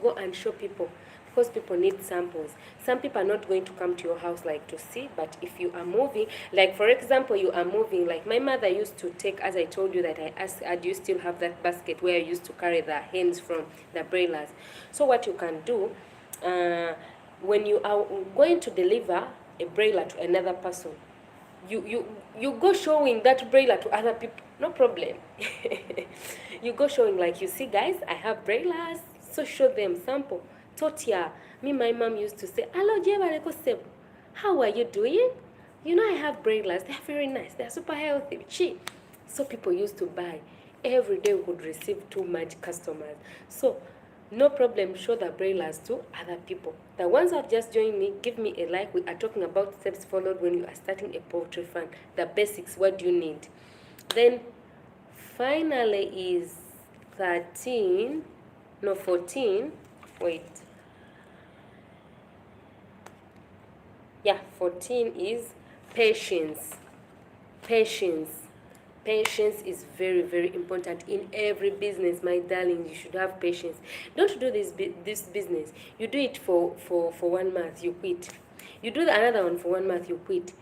go and show people, because people need samples. Some people are not going to come to your house like to see, but if you are moving, like for example, you are moving, like my mother used to take, as I told you that I asked, do you still have that basket where I used to carry the hens from the broilers? So what you can do, when you are going to deliver a broiler to another person, you go showing that broiler to other people, no problem. You go showing, like, you see guys, I have broilers, so show them sample. Totia, my mom used to say, hello Jebaleko Seb, how are you doing? You know, I have broilers, they're very nice, they're super healthy, cheap. So people used to buy. Every day we could receive too much customers. So no problem, show the broilers to other people. The ones who have just joined me, give me a like. We are talking about steps followed when you are starting a poultry farm. The basics, what do you need? Then finally is 14. Wait. Yeah, 14 is patience. Patience is very, very important in every business, my darling. You should have patience. Don't do this business. You do it for 1 month, you quit. You do another one for 1 month, you quit.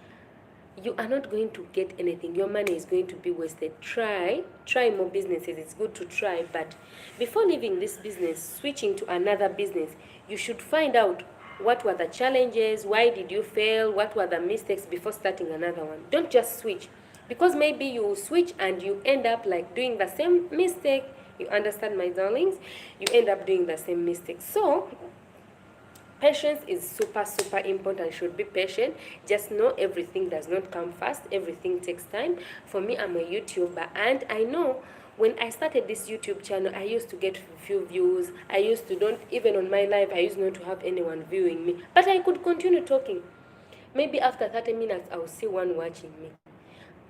You are not going to get anything. Your money is going to be wasted. Try more businesses. It's good to try, but before leaving this business, switching to another business, you should find out what were the challenges, why did you fail, what were the mistakes before starting another one. Don't just switch. Because maybe you switch and you end up like doing the same mistake. You understand, my darlings? You end up doing the same mistake. So Patience is super, super important. Should be patient. Just know everything does not come fast. Everything takes time. For me, I'm a YouTuber, and I know when I started this YouTube channel, I used to get few views. I used to don't, even on my live, I used not to have anyone viewing me. But I could continue talking. Maybe after 30 minutes, I will see one watching me.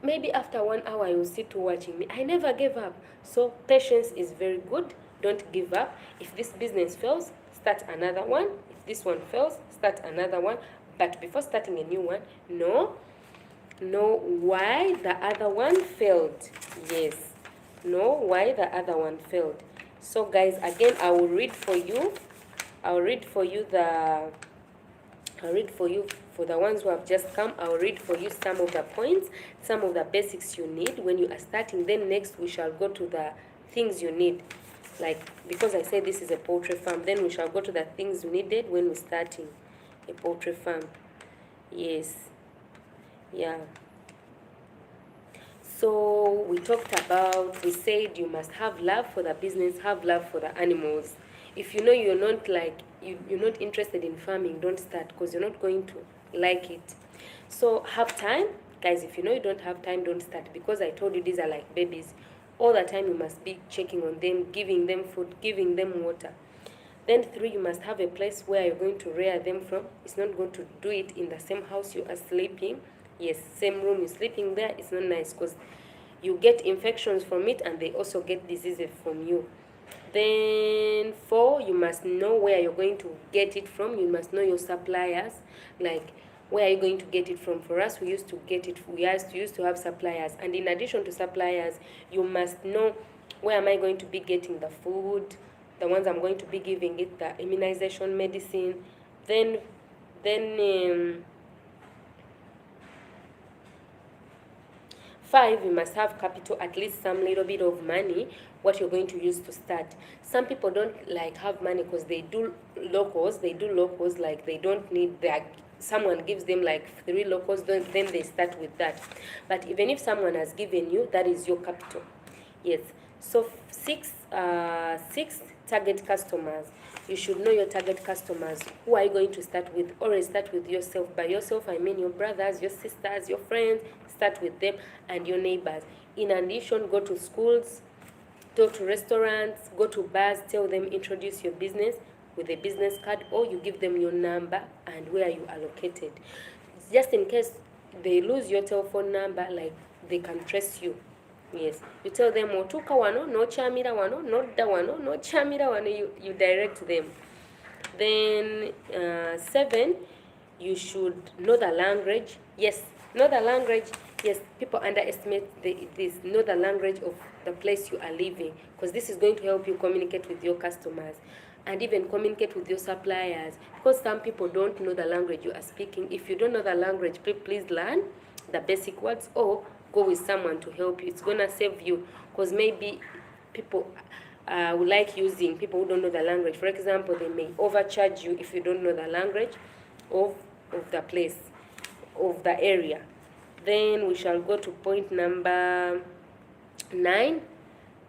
Maybe after 1 hour, I will see two watching me. I never gave up. So patience is very good. Don't give up. If this business fails, start another one. If this one fails, start another one. But before starting a new one, know why the other one failed. Yes, know why the other one failed. So guys, again, I will read for you. I'll read for you for the ones who have just come. I'll read for you some of the points, some of the basics you need when you are starting. Then next we shall go to the things you need. Like, because I said this is a poultry farm, then we shall go to the things you needed when we're starting a poultry farm. Yes. Yeah. So we talked about, we said you must have love for the business, have love for the animals. If you know you're not you're not interested in farming, don't start, because you're not going to like it. So have time. Guys, if you know you don't have time, don't start, because I told you these are like babies. All the time you must be checking on them, giving them food, giving them water. Then 3, you must have a place where you're going to rear them from. It's not going to do it in the same house you are sleeping. Yes, same room you're sleeping there. It's not nice, because you get infections from it, and they also get diseases from you. Then 4, you must know where you're going to get it from. You must know your suppliers, like where are you going to get it from. For us, we used to have suppliers, and in addition to suppliers, you must know where am I going to be getting the food, the ones I'm going to be giving it, the immunization medicine. Then 5, you must have capital, at least some little bit of money, what you're going to use to start. Some people don't like have money because they do locals, like they don't need someone gives them like 3 locals, then they start with that. But even if someone has given you, that is your capital. Yes. So 6, target customers. You should know your target customers. Who are you going to start with? Always start with yourself. By yourself, I mean your brothers, your sisters, your friends. Start with them, and your neighbors. In addition, go to schools, go to restaurants, go to bars, tell them, introduce your business with a business card, or you give them your number and where you are located. Just in case they lose your telephone number, like they can trace you. Yes, you tell them otuuka wano n'okyamira wano n'odda wano n'okyamira wano, you direct them. Then 7, you should know the language. Yes, know the language. Yes, people underestimate this. Know the language of the place you are living, because this is going to help you communicate with your customers and even communicate with your suppliers, because some people don't know the language you are speaking. If you don't know the language, please learn the basic words, or go with someone to help you. It's gonna save you, because maybe people would like using people who don't know the language. For example, they may overcharge you if you don't know the language of the place, of the area. Then we shall go to point number 9.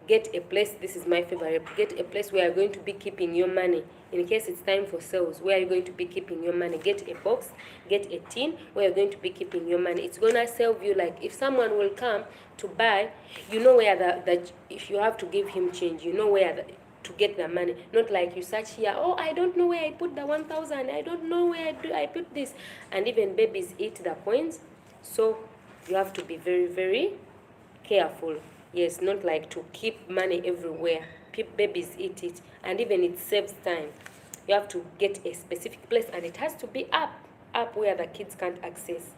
Get a place. This is my favorite. Get a place where you're going to be keeping your money. In case it's time for sales, where you're going to be keeping your money. Get a box, get a tin where you're going to be keeping your money. It's gonna save you. Like if someone will come to buy, you know where if you have to give him change, you know where to get the money. Not like you search here, oh, I don't know where I put the 1,000, I don't know where I put this. And even babies eat the coins, so you have to be very, very careful. Yes, not like to keep money everywhere. Babies eat it, and even it saves time. You have to get a specific place, and it has to be up where the kids can't access.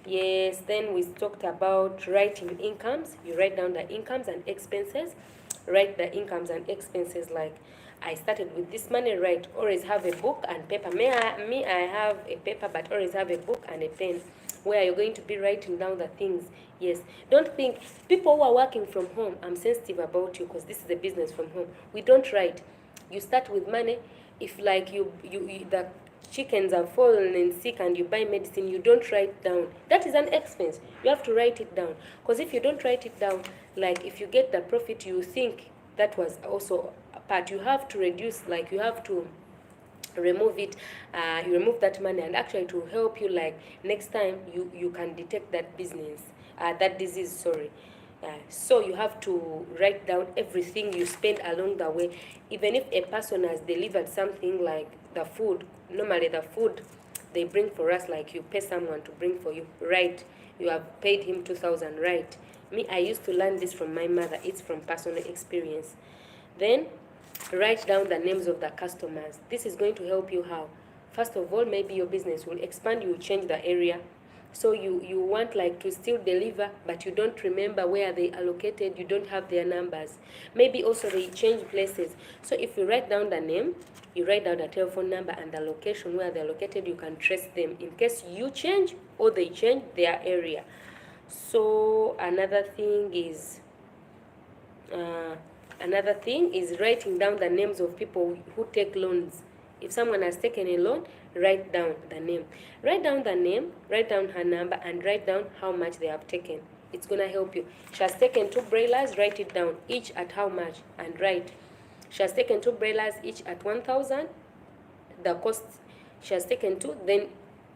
Yes, then we talked about writing incomes. You write down the incomes and expenses. Write the incomes and expenses, like I started with this money, right? Always have a book and paper. I have a paper, but always have a book and a pen where you're going to be writing down the things. Yes, don't think, people who are working from home, I'm sensitive about you because this is a business from home. We don't write. You start with money. If like the chickens are fallen and sick and you buy medicine, you don't write down. That is an expense. You have to write it down, because if you don't write it down, like if you get the profit, you think that was also a part. You have to reduce, like you have to remove it. You remove that money, and actually it will help you, like next time you can detect that business, that disease, sorry. So you have to write down everything you spend along the way. Even if a person has delivered something, like the food, normally the food they bring for us, like you pay someone to bring for you, right? You have paid him 2,000, right? Me, I used to learn this from my mother. It's from personal experience. Then write down the names of the customers. This is going to help you how? First of all, maybe your business will expand, you will change the area. So you want like to still deliver, but you don't remember where they are located, you don't have their numbers. Maybe also they change places. So if you write down the name, you write down the telephone number and the location where they're located, you can trace them in case you change or they change their area. So another thing is writing down the names of people who take loans. If someone has taken a loan, write down the name. Write down the name, write down her number, and write down how much they have taken. It's going to help you. She has taken 2 brailers, write it down, each at how much, and write. She has taken 2 brailers, each at 1,000. The cost, she has taken 2, then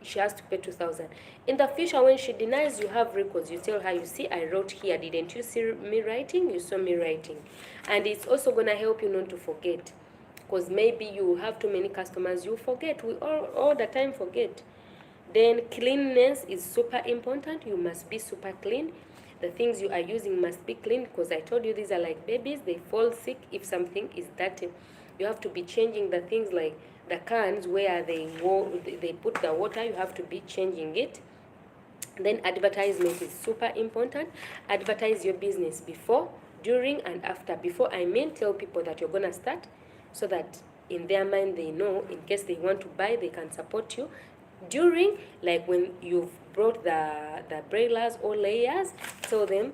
she has to pay 2,000. In the future, when she denies, you have records. You tell her, you see, I wrote here. Didn't you see me writing? You saw me writing. And it's also going to help you not to forget. Because maybe you have too many customers, you forget. We all the time forget. Then cleanliness is super important. You must be super clean. The things you are using must be clean, because I told you these are like babies. They fall sick if something is dirty. You have to be changing the things, like the cans where they put the water. You have to be changing it. Then advertisement is super important. Advertise your business before, during, and after. Before, I mean, tell people that you're going to start, so that in their mind they know, in case they want to buy, they can support you. During, like when you've brought the brailers or layers, tell them,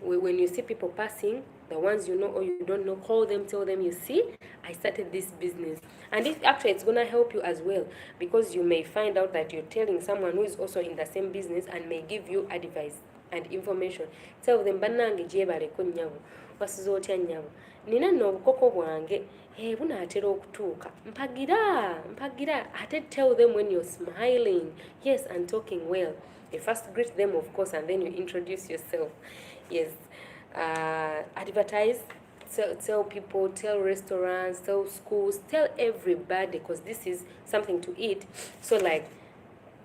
when you see people passing, the ones you know or you don't know, call them, tell them, you see, I started this business. And it's going to help you as well, because you may find out that you're telling someone who is also in the same business and may give you advice and information. Tell them, banange jebaleko nnyabo, wasuza otya nnyabo, nina nno obukoko bwange bunaatera okutuuka, mpagira. Ate tell them when you're smiling, yes, and talking well. You first greet them, of course, and then you introduce yourself. Yes. Advertise, tell people, tell restaurants, tell schools, tell everybody, because this is something to eat. So like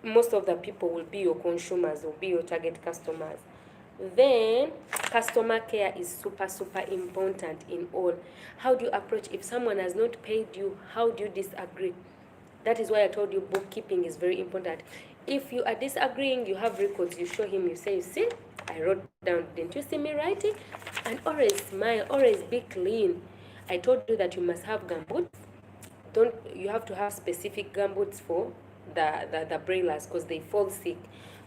most of the people will be your consumers, will be your target customers. Then customer care is super important in all. How do you approach if someone has not paid you? How do you disagree? That is why I told you bookkeeping is very important. If you are disagreeing, you have records, you show him, you say, you see, I wrote down, didn't you see me writing? And always smile, always be clean. I told you that you must have gumboots. You have to have specific gumboots for the brailers, because they fall sick.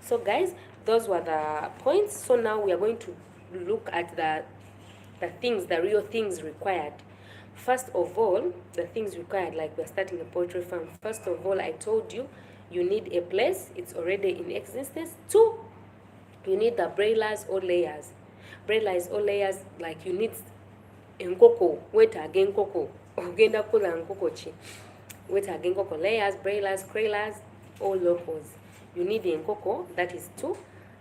So guys, those were the points. So now we are going to look at the things, the real things required. First of all, the things required, like we're starting a poultry farm. First of all, I told you, you need a place. It's already in existence. 2, you need the brailers or layers. Brailers or layers, like you need enkoko, wetaaga enkoko, ogenda kukola nkoko ki, wetaaga enkoko. Layers, brailers, crailers, all locals. You need enkoko, that is 2.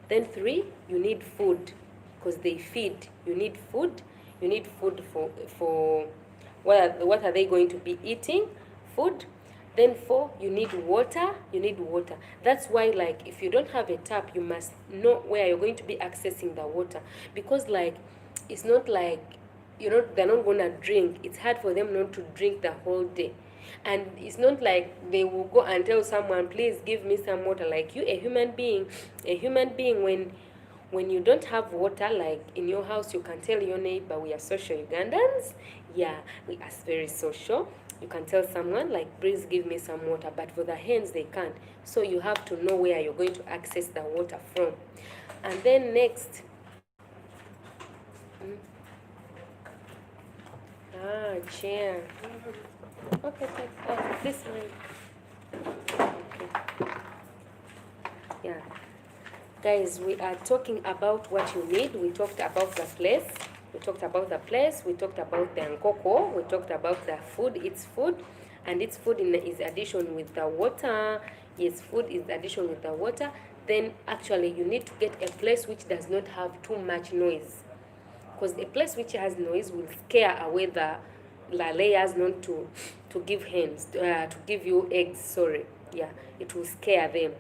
Then 3, you need food, because they feed. You need food. You need food for what are they going to be eating? Food. Then 4, you need water. You need water. That's why, like, if you don't have a tap, you must know where you're going to be accessing the water. Because, like, it's not like, they're not going to drink. It's hard for them not to drink the whole day. And it's not like they will go and tell someone, please give me some water. Like, you, a human being, when you don't have water, like in your house, you can tell your neighbor, we are social Ugandans. Yeah, we are very social. You can tell someone, like, please give me some water. But for the hens, they can't. So you have to know where you're going to access the water from. And then next. Chair. Okay, this way. Okay. Yeah. Guys, we are talking about what you need. We talked about the place. We talked about the place. We talked about the nkoko. We talked about the food. It's food. and its food is addition with the water. Yes, food is addition with the water. Then actually you need to get a place which does not have too much noise, because a place which has noise will scare away the layers not to give hens, to give you eggs, sorry. Yeah, it will scare them.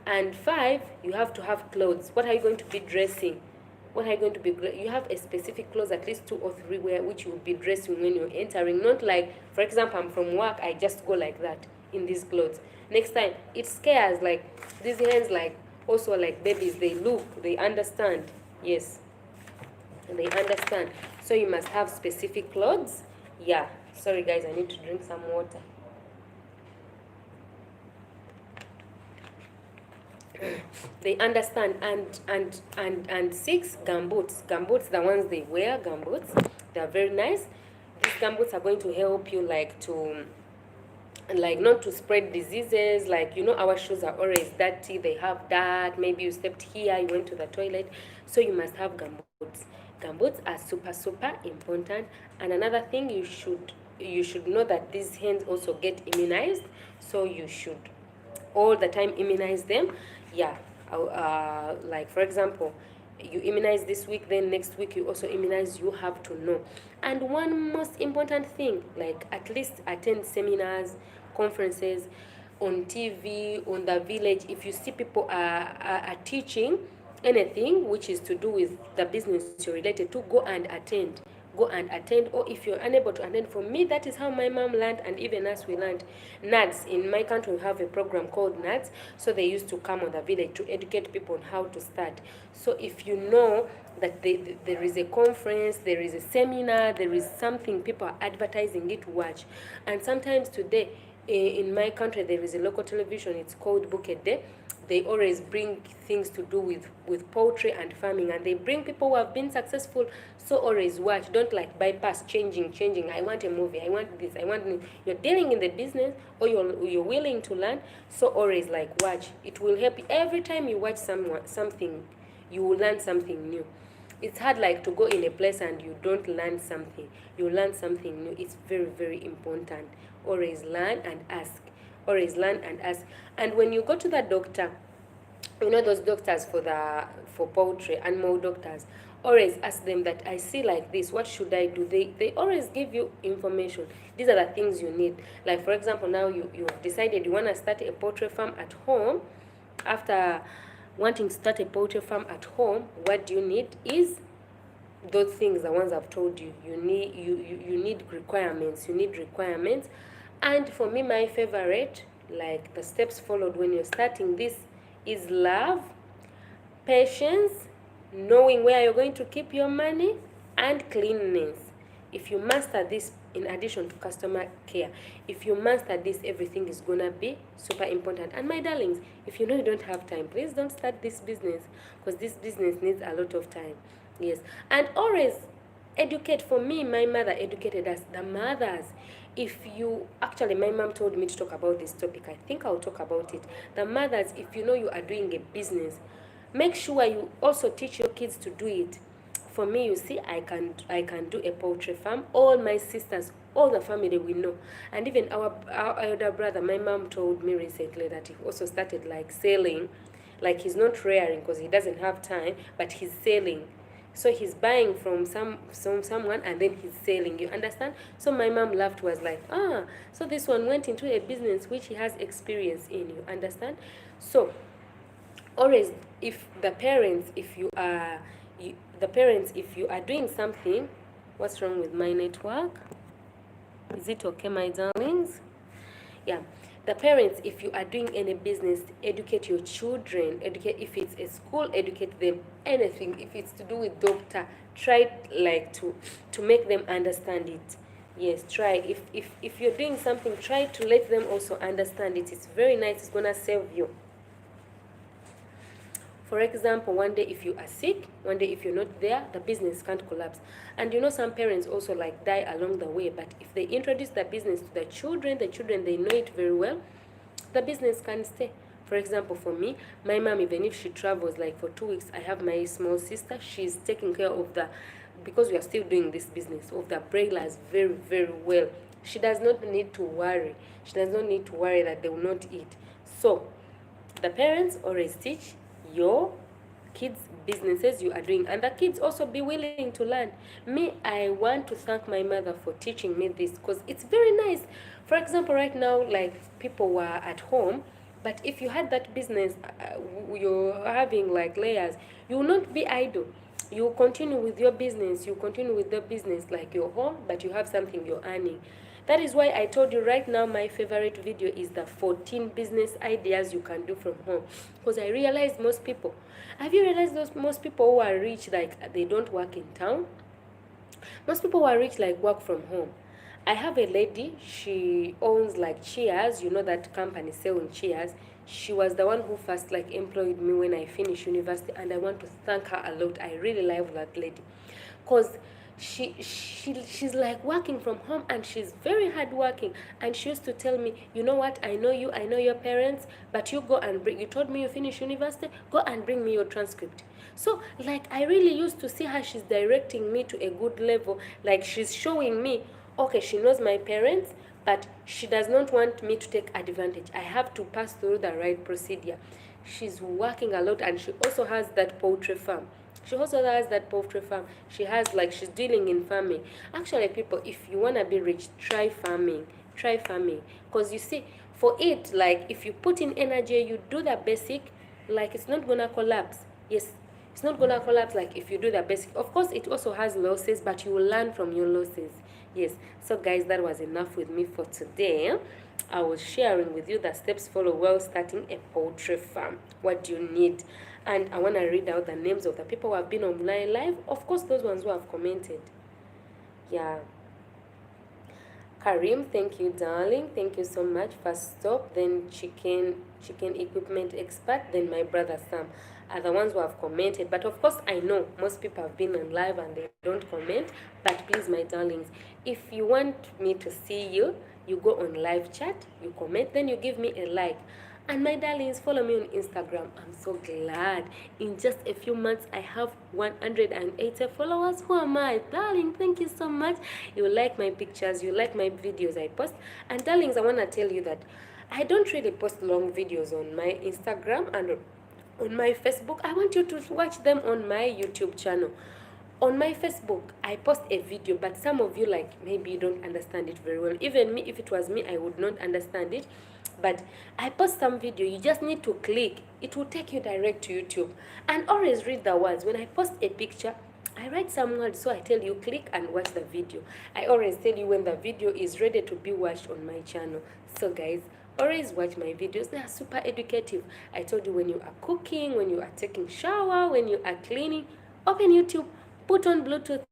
And 5, you have to have clothes. What are you going to be dressing? What are you going to be, you have a specific clothes, at least 2 or 3 which you will be dressing when you're entering. Not like, for example, I'm from work, I just go like that in these clothes. Next time it scares, like these hens, like also like babies, they look, they understand. Yes, they understand. So you must have specific clothes. Yeah, sorry guys, I need to drink some water. They understand. And 6, gumboots, the ones they wear, gumboots, they're very nice. These gumboots are going to help you like to, like, not to spread diseases. Like, you know, our shoes are always dirty, they have dirt, maybe you stepped here, you went to the toilet, so you must have gumboots. Gumboots are super important. And another thing, you should know that these hens also get immunized, so you should all the time immunize them. Yeah, like for example, you immunize this week, then next week you also immunize. You have to know. And one most important thing, like at least attend seminars, conferences, on TV, on the village. If you see people are teaching anything which is to do with the business you're related to, go and attend. Or if you're unable to attend, for me, that is how my mom learned, and even us, we learned. NADS, in my country, we have a program called NADS, so they used to come on the village to educate people on how to start. So if you know that there is a conference, there is a seminar, there is something, people are advertising it, watch. And sometimes today, in my country, there is a local television, it's called Buket Day. They always bring things to do with poultry and farming, and they bring people who have been successful. So always watch. Don't like bypass changing. I want a movie, I want this, I want this. You're dealing in the business, or you're willing to learn, so always like watch. It will help you. Every time you watch something, you will learn something new. It's hard like to go in a place and you don't learn something. You learn something new. It's very important. Always learn and ask. Always learn and ask. And when you go to the doctor, you know those doctors for poultry, animal doctors, always ask them that I see like this, what should I do? They always give you information. These are the things you need. Like for example, now you've decided you want to start a poultry farm at home. After wanting to start a poultry farm at home, what do you need is those things, the ones I've told you. You need requirements. And for me, my favorite, like the steps followed when you're starting this, is love, patience, knowing where you're going to keep your money, and cleanliness. If you master this, in addition to customer care, if you master this, everything is gonna be super important. And my darlings, if you know you don't have time, please don't start this business, because this business needs a lot of time. Yes. And always educate. For me, my mother educated us, the mothers. If you, actually, my mom told me to talk about this topic. I think I'll talk about it. The mothers, if you know you are doing a business, make sure you also teach your kids to do it. For me, you see, I can do a poultry farm. All my sisters, all the family we know, and even our elder brother, my mom told me recently that he also started like selling. Like, he's not rearing because he doesn't have time, but he's selling. So he's buying from someone and then he's selling, you understand? So my mom laughed, was like, so this one went into a business which he has experience in, you understand? So always, if the parents, if you are doing something, what's wrong with my network? Is it okay, my darlings? Yeah. The parents, if you are doing any business, educate your children. Educate, if it's a school, educate them. Anything, if it's to do with doctor, try like to make them understand it. Yes, try. If you're doing something, try to let them also understand it. It's very nice. It's gonna save you. For example, one day if you are sick, one day if you're not there, the business can't collapse. And you know, some parents also like die along the way, but if they introduce the business to the children, they know it very well, the business can stay. For example, for me, my mom, even if she travels like for 2 weeks, I have my small sister, she's taking care of because we are still doing this business, of the broilers very well. She does not need to worry. She does not need to worry that they will not eat. So the parents always teach your kids businesses you are doing, and the kids also be willing to learn. Me, I want to thank my mother for teaching me this, because it's very nice. For example, right now, like, people were at home, but if you had that business, you're having like layers, you will not be idle. You continue with your business, you continue with the business, like you're home, but you have something you're earning. That is why I told you right now my favorite video is the 14 business ideas you can do from home. Because I realized most people, have you realized those most people who are rich, like, they don't work in town? Most people who are rich, like, work from home. I have a lady, she owns like Cheers, you know that company selling Cheers. She was the one who first like employed me when I finished university, and I want to thank her a lot. I really love that lady, because she's like working from home, and she's very hardworking. And she used to tell me, you know what, I know you, I know your parents, but you go and bring, you told me you finished university, go and bring me your transcript. So, like, I really used to see her, she's directing me to a good level. Like, she's showing me, okay, she knows my parents, but she does not want me to take advantage. I have to pass through the right procedure. She's working a lot, and she also has that poultry farm. She also has that poultry farm. She has, like, she's dealing in farming. Actually, people, if you want to be rich, try farming. Try farming. Because you see, for it, like, if you put in energy, you do the basic, like, it's not going to collapse. Yes, it's not going to collapse, like, if you do the basic. Of course, it also has losses, but you will learn from your losses. Yes. So, guys, that was enough with me for today. I was sharing with you the steps follow while starting a poultry farm. What do you need? And I want to read out the names of the people who have been online live. Of course, those ones who have commented. Yeah. Karim, thank you, darling. Thank you so much. First stop, then chicken equipment expert, then my brother Sam are the ones who have commented. But of course, I know most people have been on live and they don't comment. But please, my darlings, if you want me to see you, you go on live chat, you comment, then you give me a like. And my darlings, follow me on Instagram. I'm so glad. In just a few months, I have 180 followers. Who am I? Darling, thank you so much. You like my pictures, you like my videos I post. And darlings, I want to tell you that I don't really post long videos on my Instagram and on my Facebook. I want you to watch them on my YouTube channel. On my Facebook, I post a video, but some of you, like, maybe you don't understand it very well. Even me, if it was me, I would not understand it. But I post some video, you just need to click. It will take you direct to YouTube. And always read the words. When I post a picture, I write some words, so I tell you click and watch the video. I always tell you when the video is ready to be watched on my channel. So guys, always watch my videos. They are super educative. I told you, when you are cooking, when you are taking shower, when you are cleaning, open YouTube, put on Bluetooth,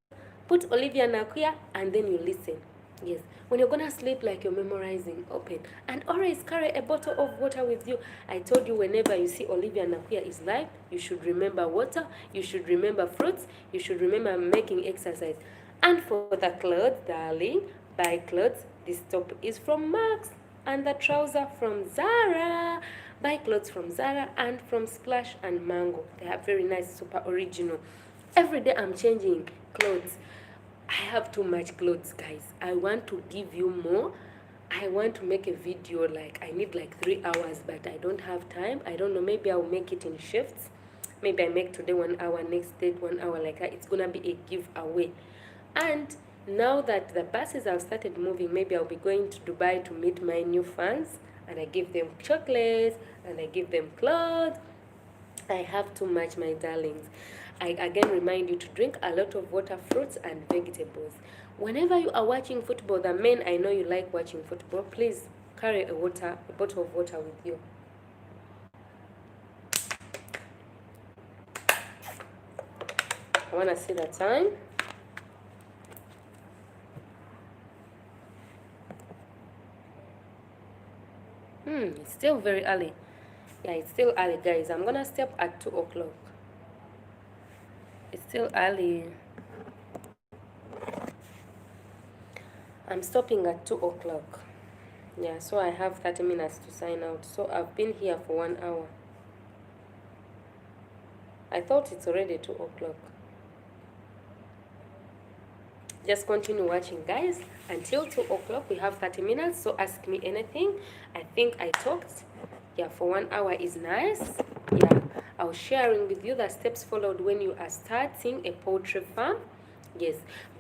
put Olivia Nakuya, and then you listen. Yes, when you're gonna sleep, like you're memorizing, open. And always carry a bottle of water with you. I told you, whenever you see Olivia Nakuya is live, you should remember water, you should remember fruits, you should remember making exercise. And for the clothes, darling, buy clothes. This top is from Max, and the trouser from Zara. Buy clothes from Zara and from Splash and Mango. They are very nice, super original. Every day I'm changing clothes. I have too much clothes, guys. I want to give you more. I want to make a video, like, I need like 3 hours, but I don't have time. I don't know, maybe I'll make it in shifts. Maybe I make today 1 hour, next day 1 hour, like that. It's gonna be a giveaway. And now that the buses have started moving, maybe I'll be going to Dubai to meet my new fans, and I give them chocolates and I give them clothes. I have too much, my darlings. I again remind you to drink a lot of water, fruits, and vegetables. Whenever you are watching football, the men, I know you like watching football, please carry a bottle of water with you. I want to see the time. It's still very early. Yeah, it's still early, guys. I'm gonna stop at 2 o'clock. It's still early. I'm stopping at 2 o'clock. Yeah, so I have 30 minutes to sign out. So I've been here for 1 hour. I thought it's already 2 o'clock. just continue watching, guys, until 2 o'clock. We have 30 minutes, so ask me anything. I think I talked, yeah, for 1 hour is nice. Yeah, I was sharing with you the steps followed when you are starting a poultry farm. Yes,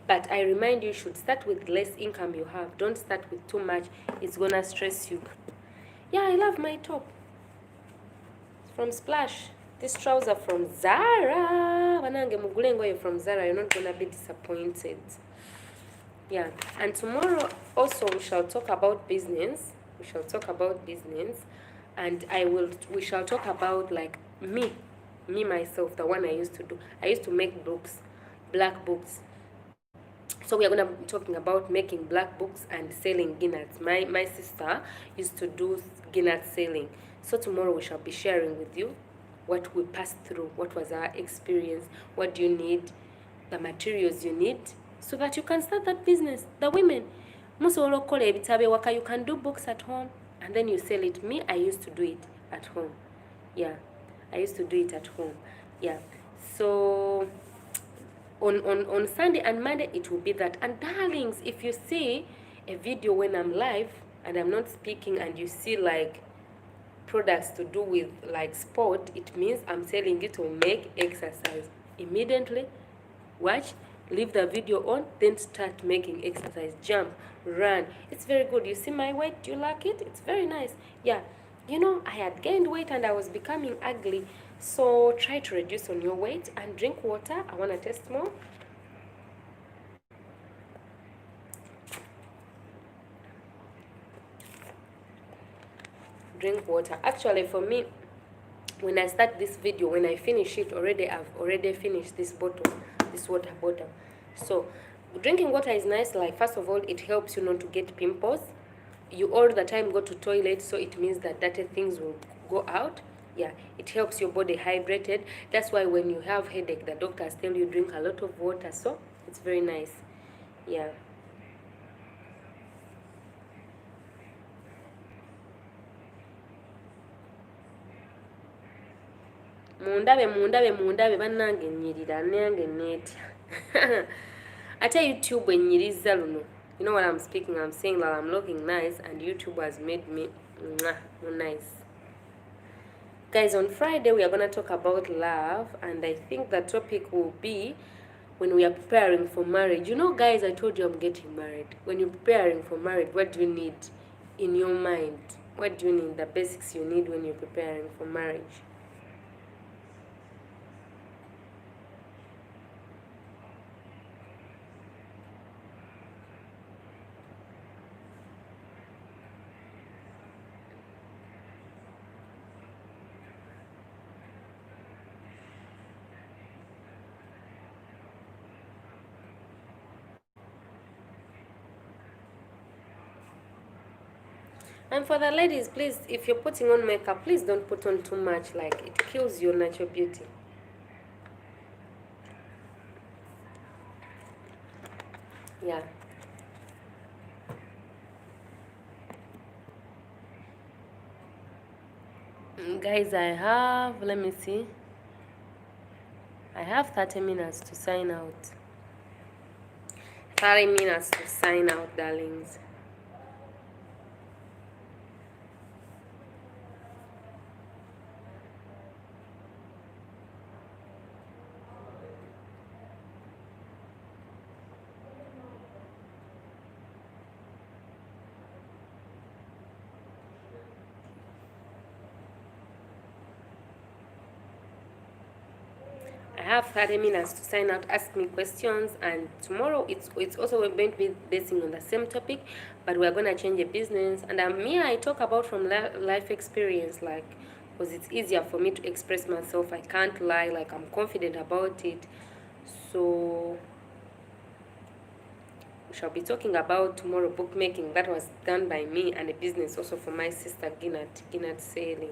but I remind you, should start with less income you have. Don't start with too much. It's gonna stress you. Yeah, I love my top. It's from Splash. This trouser from Zara. Wanange mugule ngoye from Zara. You're not gonna be disappointed. Yeah, and tomorrow also we shall talk about business. We shall talk about business, and we shall talk about like me myself, the one I used to do. I used to make books, black books. So we are going to be talking about making black books and selling guineas. My sister used to do guinea selling. So tomorrow we shall be sharing with you what we passed through, what was our experience, what do you need, the materials you need, so that you can start that business. The women, you can do books at home and then you sell it. Me, I used to do it at home. Yeah, I used to do it at home. Yeah, so on Sunday and Monday it will be that. And darlings, if you see a video when I'm live and I'm not speaking and you see like products to do with like sport, it means I'm telling you to make exercise. Immediately watch, leave the video on, then start making exercise. Jump, run. It's very good. You see my weight? Do you like it? It's very nice. Yeah, you know, I had gained weight and I was becoming ugly. So try to reduce on your weight and drink water. I want to test more. Drink water. Actually, for me, when I start this video, when I finish it already, I've already finished this bottle, this water bottle. So drinking water is nice. Like, first of all, it helps you not to get pimples. You all the time go to toilet, so it means that dirty things will go out. Yeah, it helps your body hydrated. That's why when you have headache, the doctors tell you drink a lot of water. So it's very nice. Yeah. mundabe bannange nnyirira nange neetya ate YouTube ennyiriza luno. You know what I'm speaking? I'm saying that I'm looking nice and YouTube has made me nice. Guys, on Friday we are going to talk about love, and I think the topic will be when we are preparing for marriage. You know, guys, I told you I'm getting married. When you're preparing for marriage, what do you need in your mind? What do you need? The basics you need when you're preparing for marriage. And for the ladies, please, if you're putting on makeup, please don't put on too much. Like, it kills your natural beauty. Yeah. Guys, let me see. I have 30 minutes to sign out. 30 minutes to sign out, darlings. I have 30 minutes to sign out. Ask me questions, and tomorrow it's also going to be basing on the same topic, but we're going to change a business. And I talk about from life experience, like, because it's easier for me to express myself. I can't lie, like, I'm confident about it. So we shall be talking about tomorrow bookmaking that was done by me, and a business also for my sister Ginat Sailing.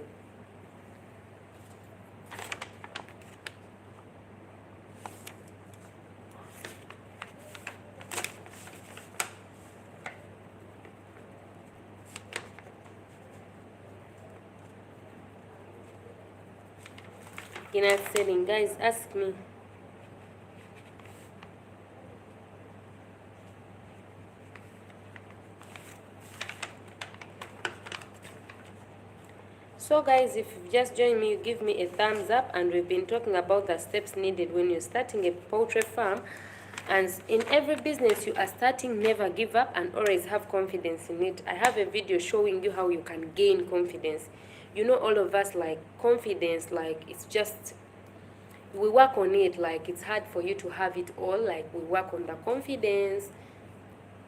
Ginat Sailing, guys, ask me. So guys, if you've just joined me, you give me a thumbs up, and we've been talking about the steps needed when you're starting a poultry farm. And in every business you are starting, never give up and always have confidence in it. I have a video showing you how you can gain confidence. You know, all of us like confidence, like it's just, we work on it. Like it's hard for you to have it all. Like we work on the confidence.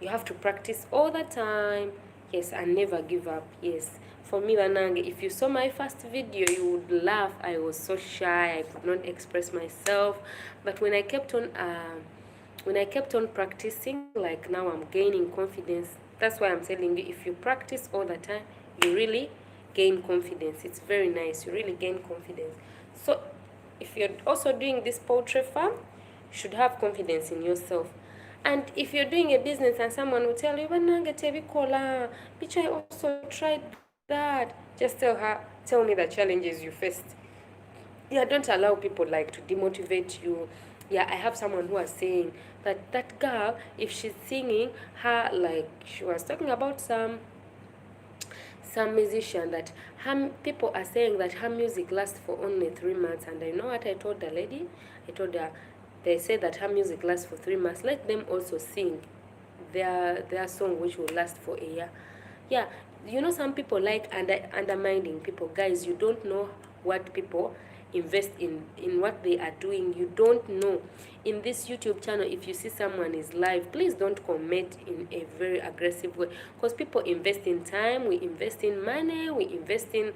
You have to practice all the time. Yes, and never give up. Yes, for me, Wanange, if you saw my first video, you would laugh. I was so shy, I could not express myself. But when I kept on practicing, like now I'm gaining confidence. That's why I'm telling you, if you practice all the time, you really gain confidence. It's very nice. You really gain confidence. So if you're also doing this poultry farm, you should have confidence in yourself. And if you're doing a business and someone will tell you, bitch, I also tried that, just tell me the challenges you faced. Yeah, don't allow people like to demotivate you. Yeah, I have someone who was saying that girl, if she's singing, her, like, she was talking about some musician, that her people are saying that her music lasts for only 3 months. And I know what I told the lady. I told her, they say that her music lasts for 3 months. Let them also sing their song, which will last for a year. Yeah, you know, some people like undermining people. Guys, you don't know what people invest in what they are doing. You don't know. In this YouTube channel, if you see someone is live, please don't comment in a very aggressive way, because people invest in time, we invest in money, we invest in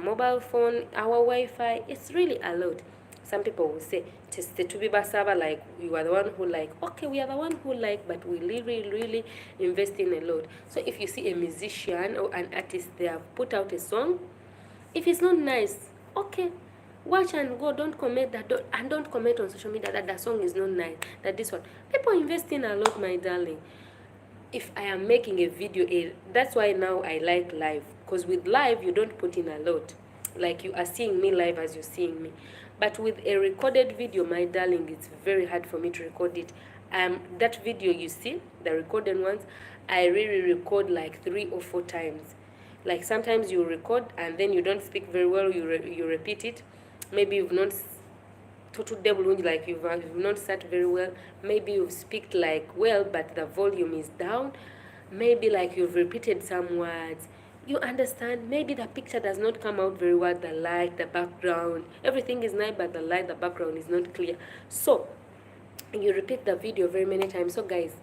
mobile phone, our Wi-Fi. It's really a lot. Some people will say, to be basaba, like, you are the one who like. Okay, we are the one who like, but we really invest in a lot. So if you see a musician or an artist, they have put out a song, if it's not nice, okay, watch and go. Don't comment that, don't comment on social media that the song is not nice, that this one. People invest in a lot, my darling. If I am making a video, that's why now I like live, because with live you don't put in a lot. Like, you are seeing me live as you're seeing me. But with a recorded video, my darling, it's very hard for me to record it. That video you see, the recorded ones, I really record like 3 or 4 times. Like, sometimes you record and then you don't speak very well, you repeat it. Maybe you've not like you've not sat very well. Maybe you've speak like well, but the volume is down. Maybe like you've repeated some words. You understand? Maybe the picture does not come out very well. The light, the background, everything is nice, but the light, the background is not clear. So you repeat the video very many times. So guys,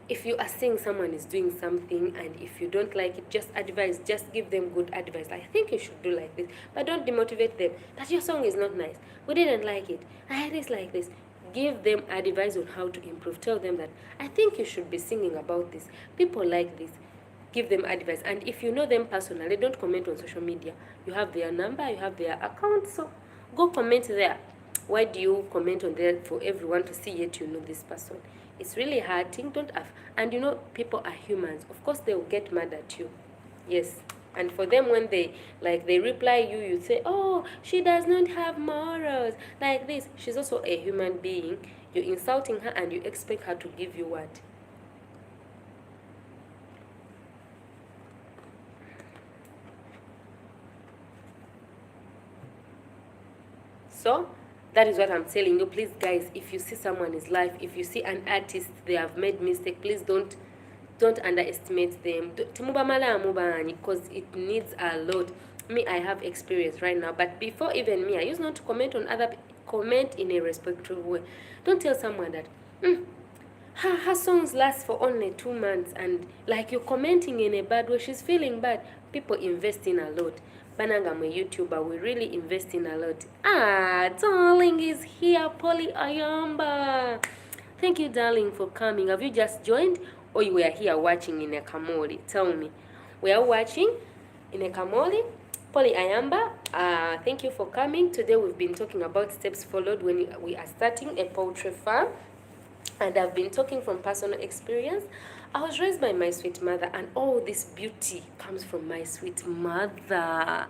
if you are seeing someone is doing something and if you don't like it, just advise, just give them good advice. I think you should do like this, but don't demotivate them that your song is not nice, we didn't like it, I had this like this. Give them advice on how to improve. Tell them that I think you should be singing about this, people like this. Give them advice. And if you know them personally, don't comment on social media. You have their number, you have their account, so go comment there. Why do you comment on there for everyone to see, yet you know this person? It's really hurting. Don't have. And you know, people are humans. Of course, they will get mad at you. Yes. And for them, when they reply you, you say, oh, she does not have morals, like this. She's also a human being. You're insulting her and you expect her to give you what? So that is what I'm telling you. Please, guys, if you see someone is live, if you see an artist, they have made mistake, please don't underestimate them. Because it needs a lot. Me, I have experience right now, but before even me, I used not to comment on other comment in a respectful way. Don't tell someone that her songs last for only 2 months, and like you're commenting in a bad way, she's feeling bad. People invest in a lot. Bananga, I'm a YouTuber, we really invest in a lot. Darling is here, Polly Ayamba. Thank you, darling, for coming. Have you just joined, or you were here watching in a Kamoli? Tell me. We are watching in a Kamoli. Polly Ayamba, thank you for coming. Today we've been talking about steps followed when we are starting a poultry farm. And I've been talking from personal experience. I was raised by my sweet mother, and all this beauty comes from my sweet mother.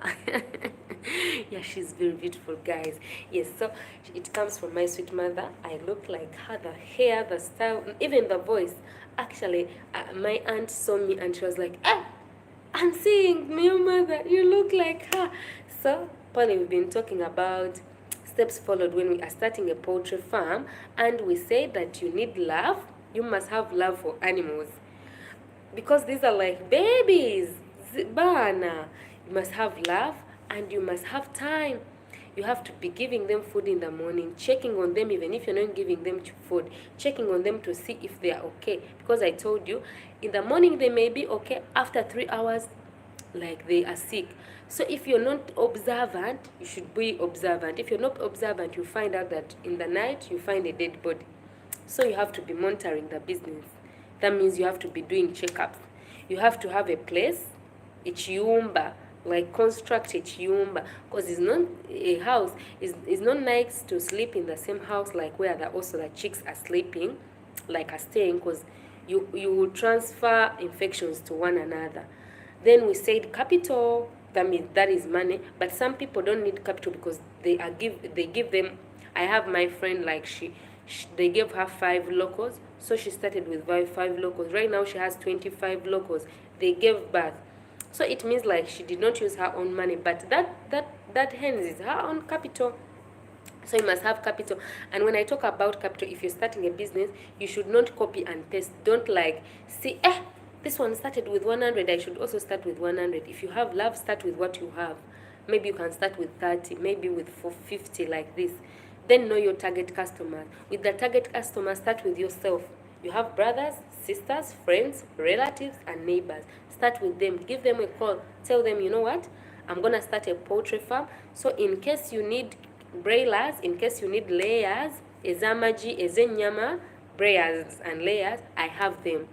Yeah, she's very beautiful, guys. Yes, so it comes from my sweet mother. I look like her, the hair, the style, even the voice. Actually, my aunt saw me and she was like, I'm seeing your mother, you look like her. So, Polly, we've been talking about steps followed when we are starting a poultry farm, and we said that you need love. You must have love for animals because these are like babies. Bana. You must have love and you must have time. You have to be giving them food in the morning, checking on them even if you're not giving them food, checking on them to see if they are okay. Because I told you, in the morning they may be okay, after 3 hours, like they are sick. So if you're not observant, you should be observant. If you're not observant, you find out that in the night you find a dead body. So you have to be monitoring the business. That means you have to be doing checkups. You have to have a place, a chiumba, like construct a chiumba, because it's not a house. It's not nice to sleep in the same house like where also the chicks are sleeping, like are staying, because you will transfer infections to one another. Then we said capital. That means that is money, but some people don't need capital because they give them. I have my friend, like they gave her 5 locals, so she started with 5 locals. Right now she has 25 locals. They gave birth, so it means like she did not use her own money, but that hens is her own capital. So you must have capital. And when I talk about capital, if you're starting a business, you should not copy and paste. Don't like see, this one started with 100, I should also start with 100. If you have love, start with what you have. Maybe you can start with 30, maybe with 450, like this. Then know your target customer. With the target customer, start with yourself. You have brothers, sisters, friends, relatives, and neighbors. Start with them. Give them a call. Tell them, you know what? I'm going to start a poultry farm. So in case you need broilers, in case you need layers, ezamaji, ezenyama, broilers and layers, I have them.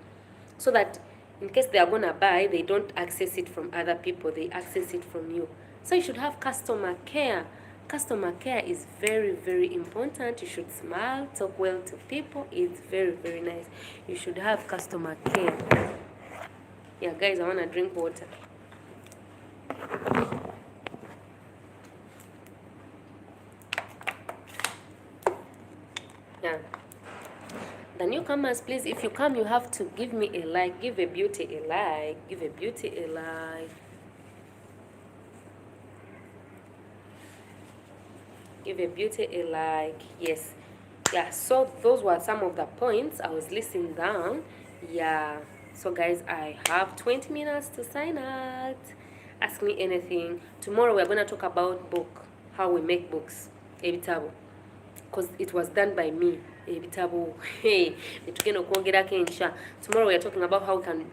So that in case they are going to buy, they don't access it from other people, they access it from you. So you should have customer care. Customer care is very, very important. You should smile, talk well to people. It's very, very nice. You should have customer care. Yeah, guys, I want to drink water. Yeah. The newcomers, please, if you come, you have to give me a like. Give a beauty a like. Give a beauty a like. Give a beauty a like. Yes. Yeah, so those were some of the points I was listing down. Yeah. So guys, I have 20 minutes to sign out. Ask me anything. Tomorrow we're going to talk about book. How we make books. Ebitabo. Because it was done by me. Ebitabo. Hey. Tomorrow we are talking about how we can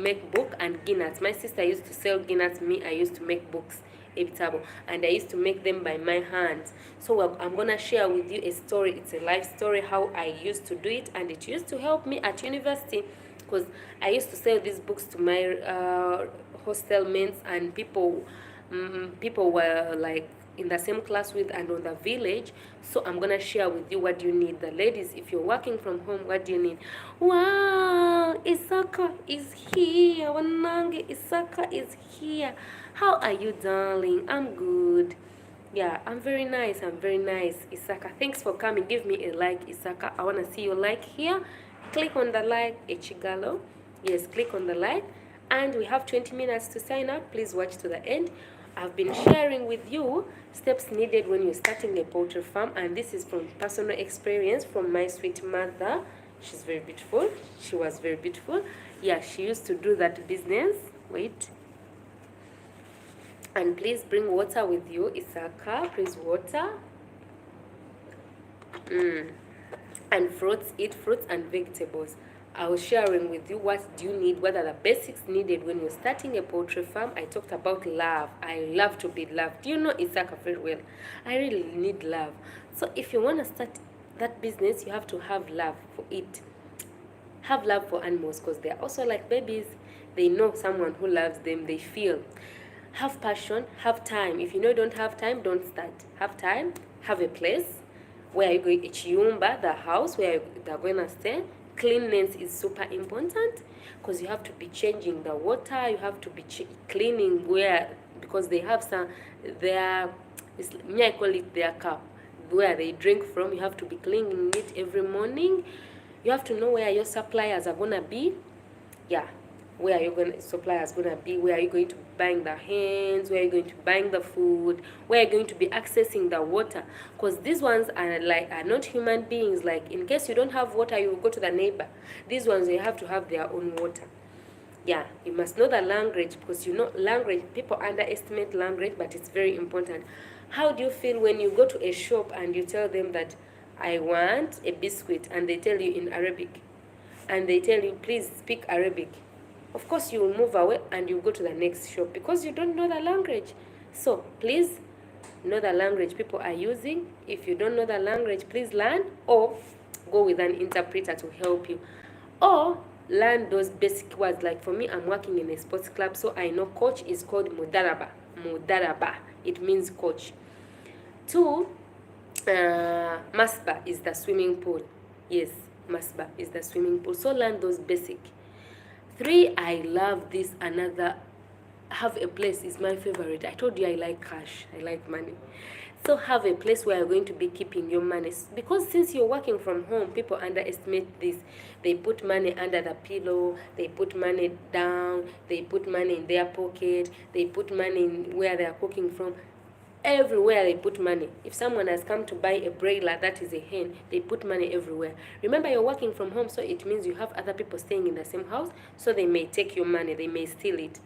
make book and guinness. My sister used to sell guinness. Me, I used to make books. Ebitabo, and I used to make them by my hands. So I'm gonna share with you a story. It's a life story how I used to do it, and it used to help me at university because I used to sell these books to my hostel mates and people. People were like in the same class with and on the village. So I'm gonna share with you what you need. The ladies, if you're working from home, what do you need? Wow, Isaka is here. Wanange, Isaka is here. How are you, darling? I'm good. Yeah, I'm very nice. I'm very nice, Isaka. Thanks for coming. Give me a like, Isaka. I want to see your like here. Click on the like, Echigalo. Yes, click on the like. And we have 20 minutes to sign up. Please watch to the end. I've been sharing with you steps needed when you're starting a poultry farm. And this is from personal experience from my sweet mother. She's very beautiful. She was very beautiful. Yeah, she used to do that business. Wait. And please bring water with you, Isaka. Please, water. And fruits. Eat fruits and vegetables. I was sharing with you what do you need, what are the basics needed when you're starting a poultry farm. I talked about love. I love to be loved. Do you know Isaka very well? I really need love. So if you want to start that business, you have to have love for it. Have love for animals because they're also like babies. They know someone who loves them. They feel. Have passion, have time. If you know you don't have time, don't start. Have time, have a place where you're going, chiumba, the house where they're going to stay. Cleanliness is super important because you have to be changing the water. You have to be cleaning where, because they have some, me I call it their cup, where they drink from. You have to be cleaning it every morning. You have to know where your suppliers are going to be. Yeah. where are you going to, suppliers going to be, where are you going to be buying the hens, where are you going to be buying the food, where are you going to be accessing the water, because these ones are not human beings. Like, in case you don't have water, you will go to the neighbor. These ones, they have to have their own water. Yeah, you must know the language, because you know language, people underestimate language, but it's very important. How do you feel when you go to a shop and you tell them that I want a biscuit, and they tell you in Arabic, and they tell you please speak Arabic? Of course you will move away and you go to the next shop, because you don't know the language. So please know the language people are using. If you don't know the language, please learn, or go with an interpreter to help you, or learn those basic words. Like for me, I'm working in a sports club, so I know coach is called mudaraba. Mudaraba, it means coach. 2, masba is the swimming pool. Yes, masba is the swimming pool. So learn those basic. 3, I love this. Another, have a place is my favorite. I told you I like cash, I like money. So have a place where you're going to be keeping your money, because since you're working from home, people underestimate this. They put money under the pillow, they put money down, they put money in their pocket, they put money in where they are cooking from. Everywhere they put money. If someone has come to buy a broiler, that is a hen, they put money everywhere. Remember, you're working from home, so it means you have other people staying in the same house, so they may take your money, they may steal it.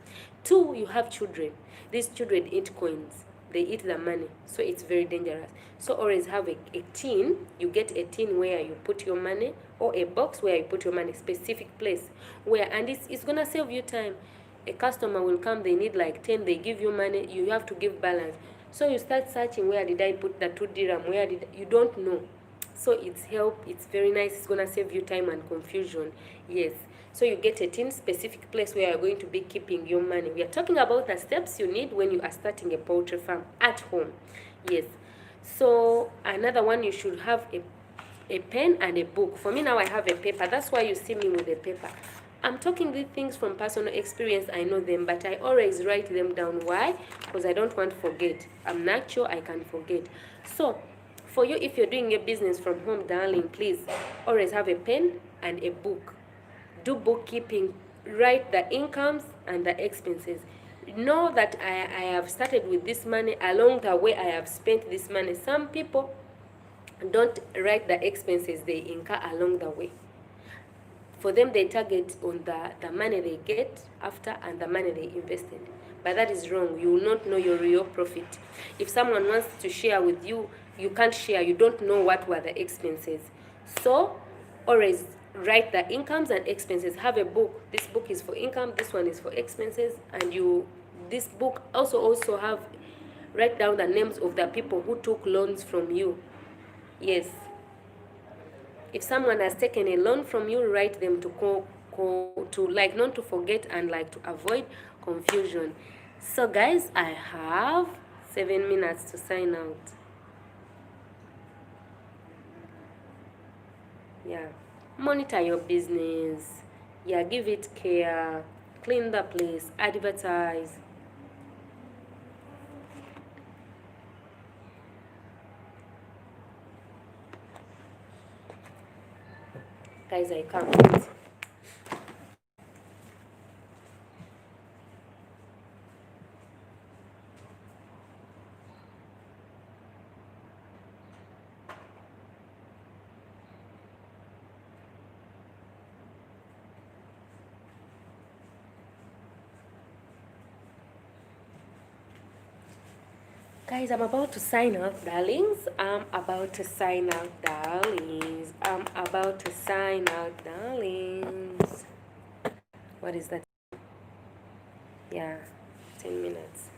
2, you have children. These children eat coins, they eat the money, so it's very dangerous. So always have a tin. You get a tin where you put your money, or a box where you put your money, specific place where, and it's gonna save you time. A customer will come, they need like 10, they give you money, you have to give balance. So you start searching, where did I put the 2 dirham, where did you don't know. So it's very nice, it's gonna save you time and confusion. Yes, so you get a tin, specific place where you're going to be keeping your money. We are talking about the steps you need when you are starting a poultry farm at home. Yes, so another one, you should have a pen and a book. For me now, I have a paper, that's why you see me with a paper. I'm talking these things from personal experience, I know them, but I always write them down. Why? Because I don't want to forget. I'm not sure I can forget. So, for you, if you're doing a business from home, darling, please always have a pen and a book. Do bookkeeping. Write the incomes and the expenses. Know that I have started with this money. Along the way, I have spent this money. Some people don't write the expenses they incur along the way. For them, they target on the money they get after and the money they invested. But that is wrong. You will not know your real profit. If someone wants to share with you, you can't share. You don't know what were the expenses. So always write the incomes and expenses. Have a book. This book is for income, this one is for expenses. And this book also have, write down the names of the people who took loans from you. Yes. If someone has taken a loan from you, write them to like not to forget and like to avoid confusion. So guys, I have 7 minutes to sign out. Yeah, monitor your business. Yeah, give it care, clean the place, advertise. Guys, I can't. Guys, I'm about to sign out, darlings. I'm about to sign out, darlings. I'm about to sign out, darlings. What is that? Yeah, 10 minutes.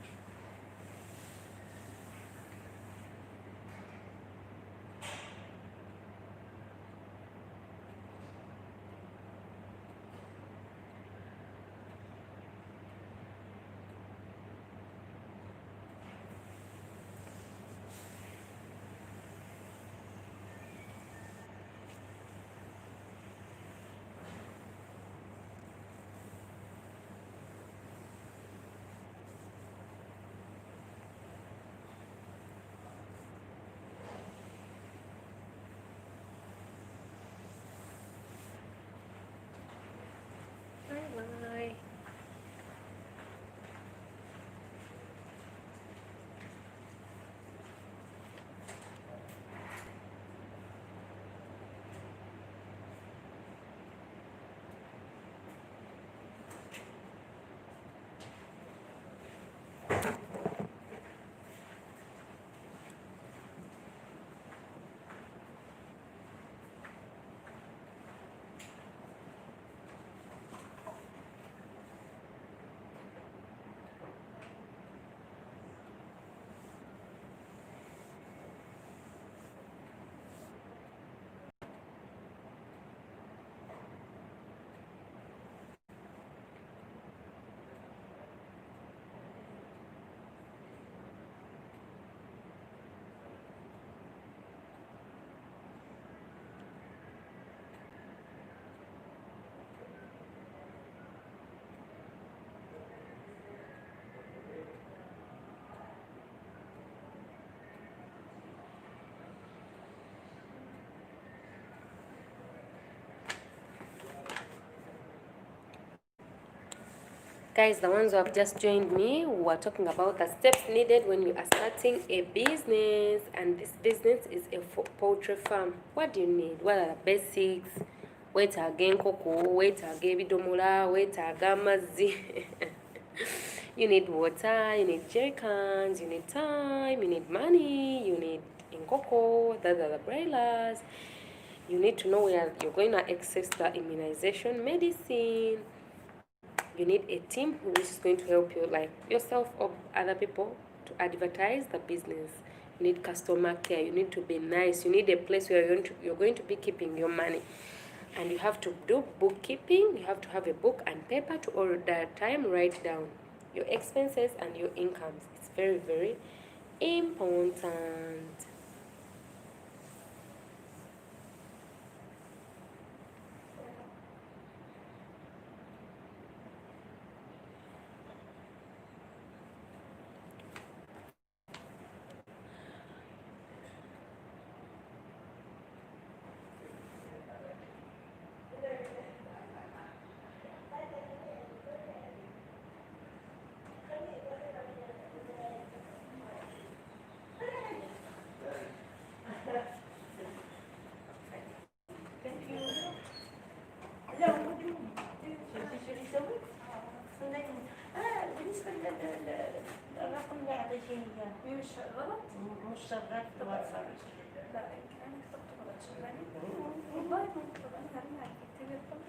Guys, the ones who have just joined me, we are talking about the steps needed when you are starting a business, and this business is a poultry farm. What do you need? What are the basics? Weetaaga enkoko, weetaaga ebidomola, weetaaga amazzi. You need water, you need jerry cans, you need time, you need money, you need enkoko, those are the broilers. You need to know where you're going to access the immunization medicine. You need a team who is going to help you, like yourself or other people, to advertise the business. You need customer care. You need to be nice. You need a place where you're going to be keeping your money. And you have to do bookkeeping. You have to have a book and paper to all the time write down your expenses and your incomes. It's very, very important. الرقم اللي عطيتيه هي مش غلط؟ مش شغال في الواتساب. لا يمكن انا كتبته غلط. شغالين والله ممكن انا هرجع اكتب الرقم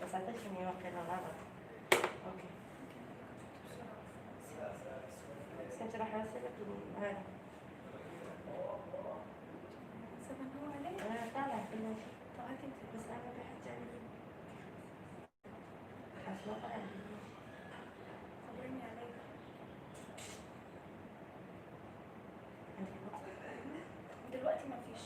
بس عطيتني وقيلا غلط. اوكي كنت راح ارسلك هذا سبب هو عليه؟ انا طالع كل شيء طلعت انت بس انا بحاجة عليه خلاص ما طلع دلوقتي ما فيش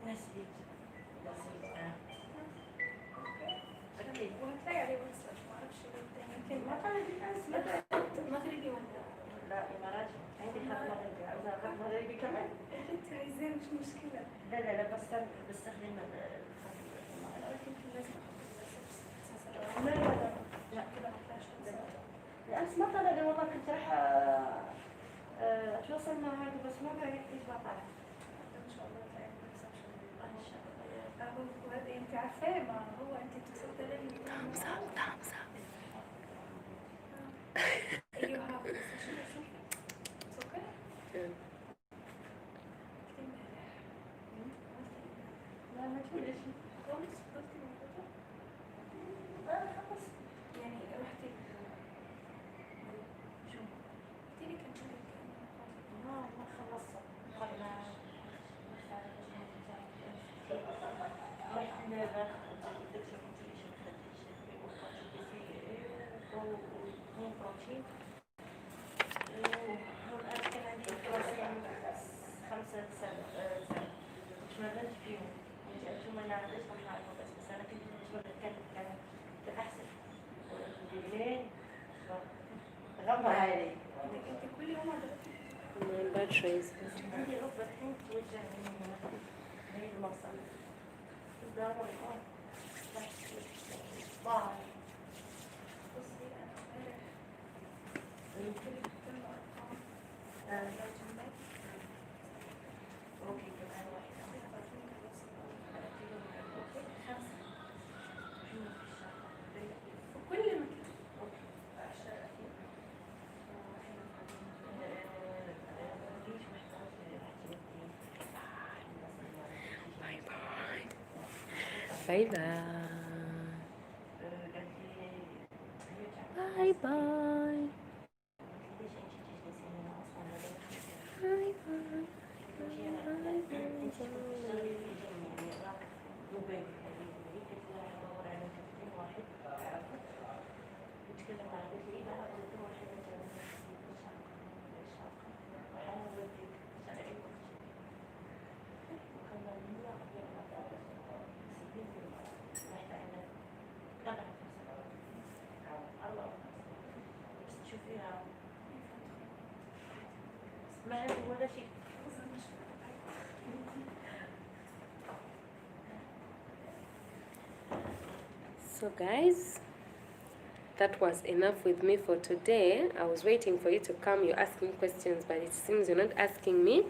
نسيت وهتلاقي عليه وصلت ما اعرفش يمكن ما طلع مغربي ولا لا اماراتي عندي خط مغربي عاوزة خط مغربي كمان انت عايزاه مش مشكلة لا لا لا بستخدم الخط المغربي لازم احط لا لا لا لا كده ما طلعش امس ما طلع لي والله كنت راح اتواصل مع هذا بس ما عرفتش ما طلع ان شاء الله تلاقي ان شاء الله هو هذا انت عارفاه ما هو انت بتتصدقي لي thumbs up you have a session or something it's okay لا ما تقوليش خالص قلت موجودة خلاص يعني رحتي شو قلت لي كان شغل ما خلصت قبل بروتين والآن كان عندي كلاسين 5 سنوات تمرنت فيهم أنتم ما نعرفش ما نعرفوا بس أنا كنت نتمرن كان أحسن بالليل غمض علي أنت كل يوم عندي ركبة الحين توجعني من المفصل الدار والقوم باي بصي أنا اوكي كمان واحدة وكل مكان باي باي باي باي شوفيها So guys, that was enough with me for today. I was waiting for you to come. You're asking questions, but it seems you're not asking me.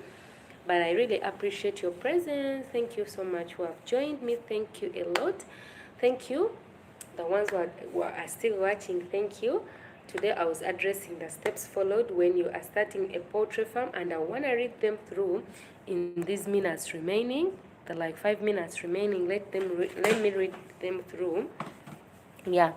But I really appreciate your presence. Thank you so much who have joined me. Thank you a lot. Thank you. The ones who are still watching, thank you. Today I was addressing the steps followed when you are starting a poultry farm, and I want to read them through in these minutes remaining, the like 5 minutes remaining. Let me read them through. Yeah,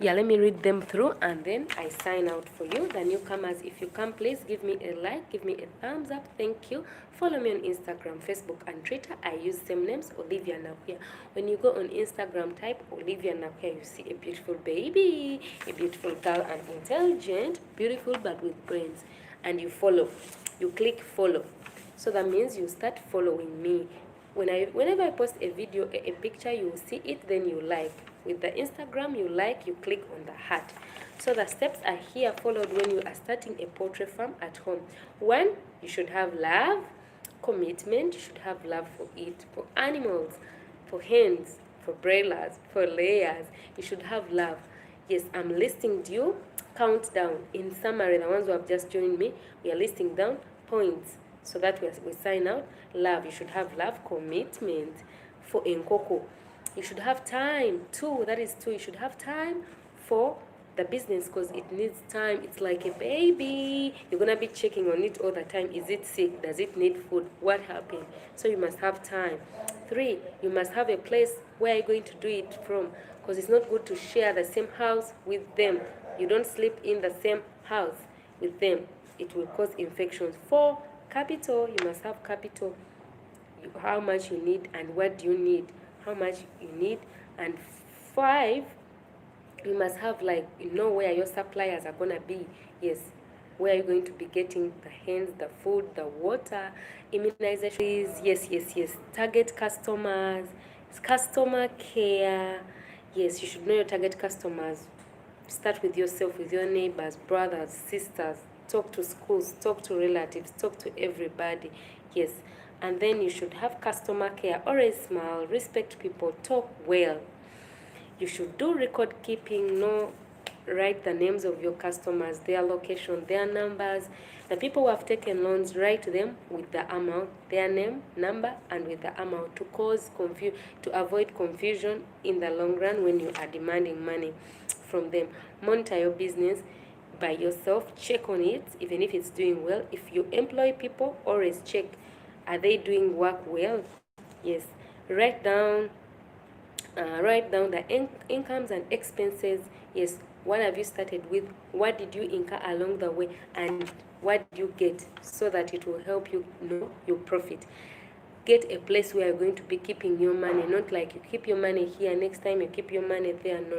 let me read them through and then I sign out for you. The newcomers, if you come, please give me a like, give me a thumbs up. Thank you. Follow me on Instagram, Facebook, and Twitter. I use same names, Olivia Nakuya. When you go on Instagram, type Olivia Nakuya, you see a beautiful baby, a beautiful girl, and intelligent, beautiful but with brains. And you follow. You click follow. So that means you start following me. Whenever I post a video, a picture, you will see it, then you like. With the Instagram, you like, you click on the heart. So the steps are here followed when you are starting a poultry farm at home. 1, you should have love, commitment. You should have love for it, for animals, for hens, for broilers, for layers. You should have love. Yes, I'm listing you. Countdown. In summary, the ones who have just joined me, we are listing down points so that we sign out. Love. You should have love, commitment. For enkoko, you should have time. 2, that is 2. You should have time for the business because it needs time. It's like a baby. You're going to be checking on it all the time. Is it sick? Does it need food? What happened? So you must have time. 3, you must have a place where you're going to do it from because it's not good to share the same house with them. You don't sleep in the same house with them. It will cause infections. 4, capital. You must have capital. How much you need and what do you need, how much you need. And 5, you must have, like, you know where your suppliers are going to be. Yes, where you're going to be getting the hens, the food, the water, immunizations. Yes. Target customers, customer care. Yes, you should know your target customers. Start with yourself, with your neighbors, brothers, sisters. Talk to schools, talk to relatives, talk to everybody. Yes. And then you should have customer care. Always smile, respect people, talk well. You should do record keeping. Write the names of your customers, their location, their numbers. The people who have taken loans, write them with the amount, their name, number, and with the amount to avoid confusion in the long run when you are demanding money from them. Monitor your business by yourself. Check on it, even if it's doing well. If you employ people, always check. Are they doing work well? Yes. Write down the incomes and expenses. Yes. What have you started with? What did you incur along the way? And what did you get? So that it will help you know your profit. Get a place where you're going to be keeping your money. Not like you keep your money here, next time you keep your money there. No.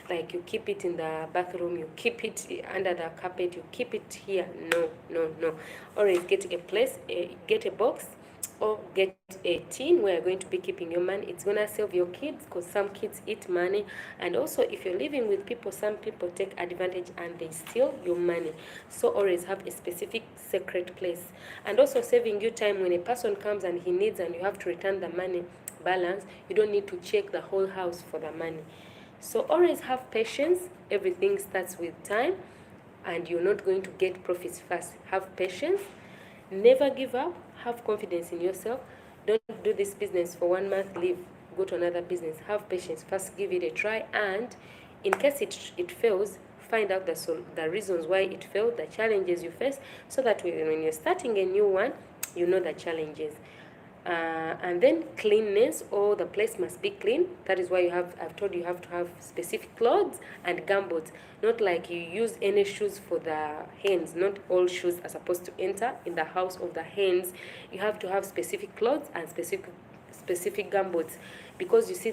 Like you keep it in the bathroom, you keep it under the carpet, you keep it here. No. Always get a place, get a box, or get a tin where you're going to be keeping your money. It's going to save your kids because some kids eat money. And also, if you're living with people, some people take advantage and they steal your money. So always have a specific secret place. And also saving you time when a person comes and he needs and you have to return the money balance. You don't need to check the whole house for the money. So always have patience. Everything starts with time and you're not going to get profits fast. Have patience. Never give up. Have confidence in yourself. Don't do this business for 1 month, leave, go to another business. Have patience. First, give it a try. And in case it fails, find out the reasons why it failed, the challenges you face, so that when you're starting a new one, you know the challenges. And then cleanness, the place must be clean. That is why I've told you have to have specific clothes and gumboots. Not like you use any shoes for the hens. Not all shoes are supposed to enter in the house of the hens. You have to have specific clothes and specific gumboots, because you see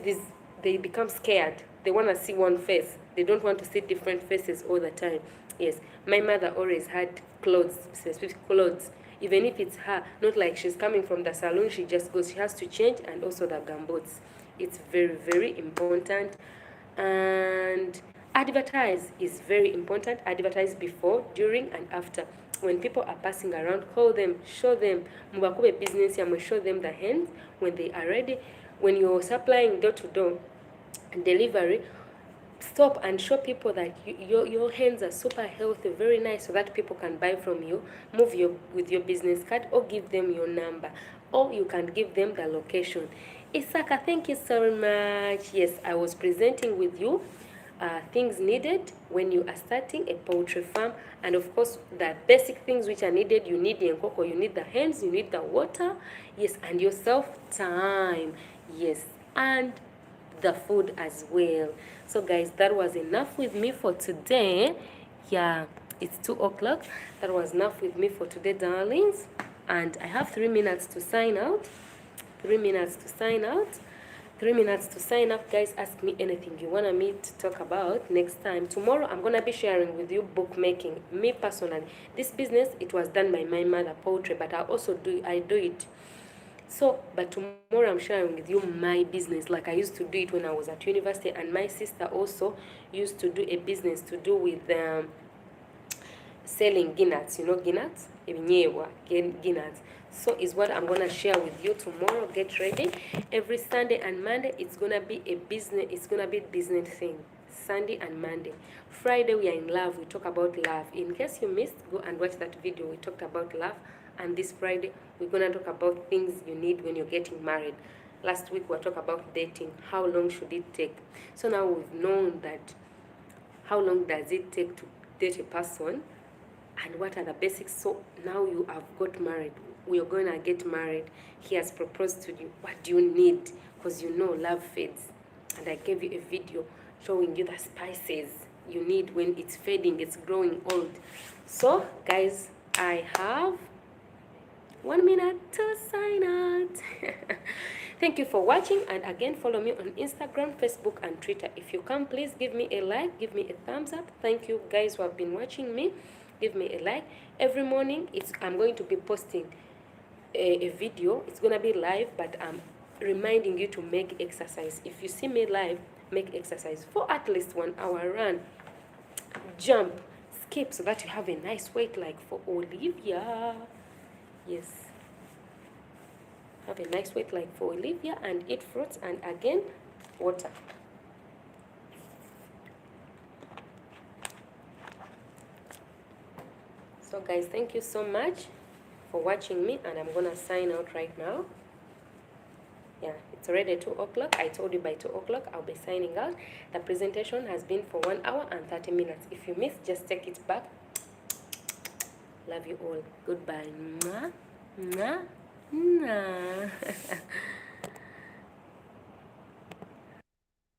they become scared. They want to see one face. They don't want to see different faces all the time. Yes, my mother always had clothes, specific clothes. Even if it's her, not like she's coming from the salon, she just goes, she has to change. And also the gumboots. It's very, very important. And advertise is very important. Advertise before, during, and after. When people are passing around, call them, show them, mubakube business yamwe, show them the hens when they are ready. When you're supplying door to door, delivery, stop and show people that your hens are super healthy, very nice, so that people can buy from you. Move with your business card, or give them your number, or you can give them the location. Isaka, thank you so much. Yes, I was presenting with you things needed when you are starting a poultry farm, and of course the basic things which are needed. You need the enkoko, you need the hens, you need the water, yes, and yourself time, yes, and the food as well. So guys, that was enough with me for today. Yeah, it's 2 o'clock. That was enough with me for today, darlings, and I have 3 minutes to sign out. 3 minutes to sign out. 3 minutes to sign up. Guys, ask me anything you want me to talk about next time. Tomorrow I'm gonna be sharing with you bookmaking. Me personally, this business, it was done by my mother, Poultry, but I do it. So, but tomorrow I'm sharing with you my business, like I used to do it when I was at university, and my sister also used to do a business to do with selling guineas, guineas, guineas. So is what I'm gonna share with you tomorrow. Get ready. Every Sunday and Monday, it's gonna be a business. It's gonna be business thing. Sunday and Monday. Friday we are in love. We talk about love. In case you missed, go and watch that video. We talked about love. And this Friday we're gonna talk about things you need when you're getting married. Last week we talked about dating. How long should it take? So now we've known that. How long does it take to date a person? And what are the basics? So now you have got married. We are going to get married. He has proposed to you. What do you need? Because love fades. And I gave you a video showing you the spices you need when it's fading, it's growing old. So guys, I have 1 minute to sign out. Thank you for watching, and again, follow me on Instagram, Facebook, and Twitter. If you can, please give me a like, give me a thumbs up. Thank you guys who have been watching me. Give me a like. Every morning I'm going to be posting a video. It's gonna be live, but I'm reminding you to make exercise. If you see me live, make exercise for at least 1 hour. Run, jump, skip, so that you have a nice weight, like for Olivia. Yes, have a nice weight like for Olivia, and eat fruits, and again, water. So guys, thank you so much for watching me, and I'm gonna sign out right now. Yeah, it's already 2 o'clock. I told you by 2 o'clock I'll be signing out. The presentation has been for 1 hour and 30 minutes. If you missed, just take it back. Love you all. Goodbye. Mwah, mwah, mwah.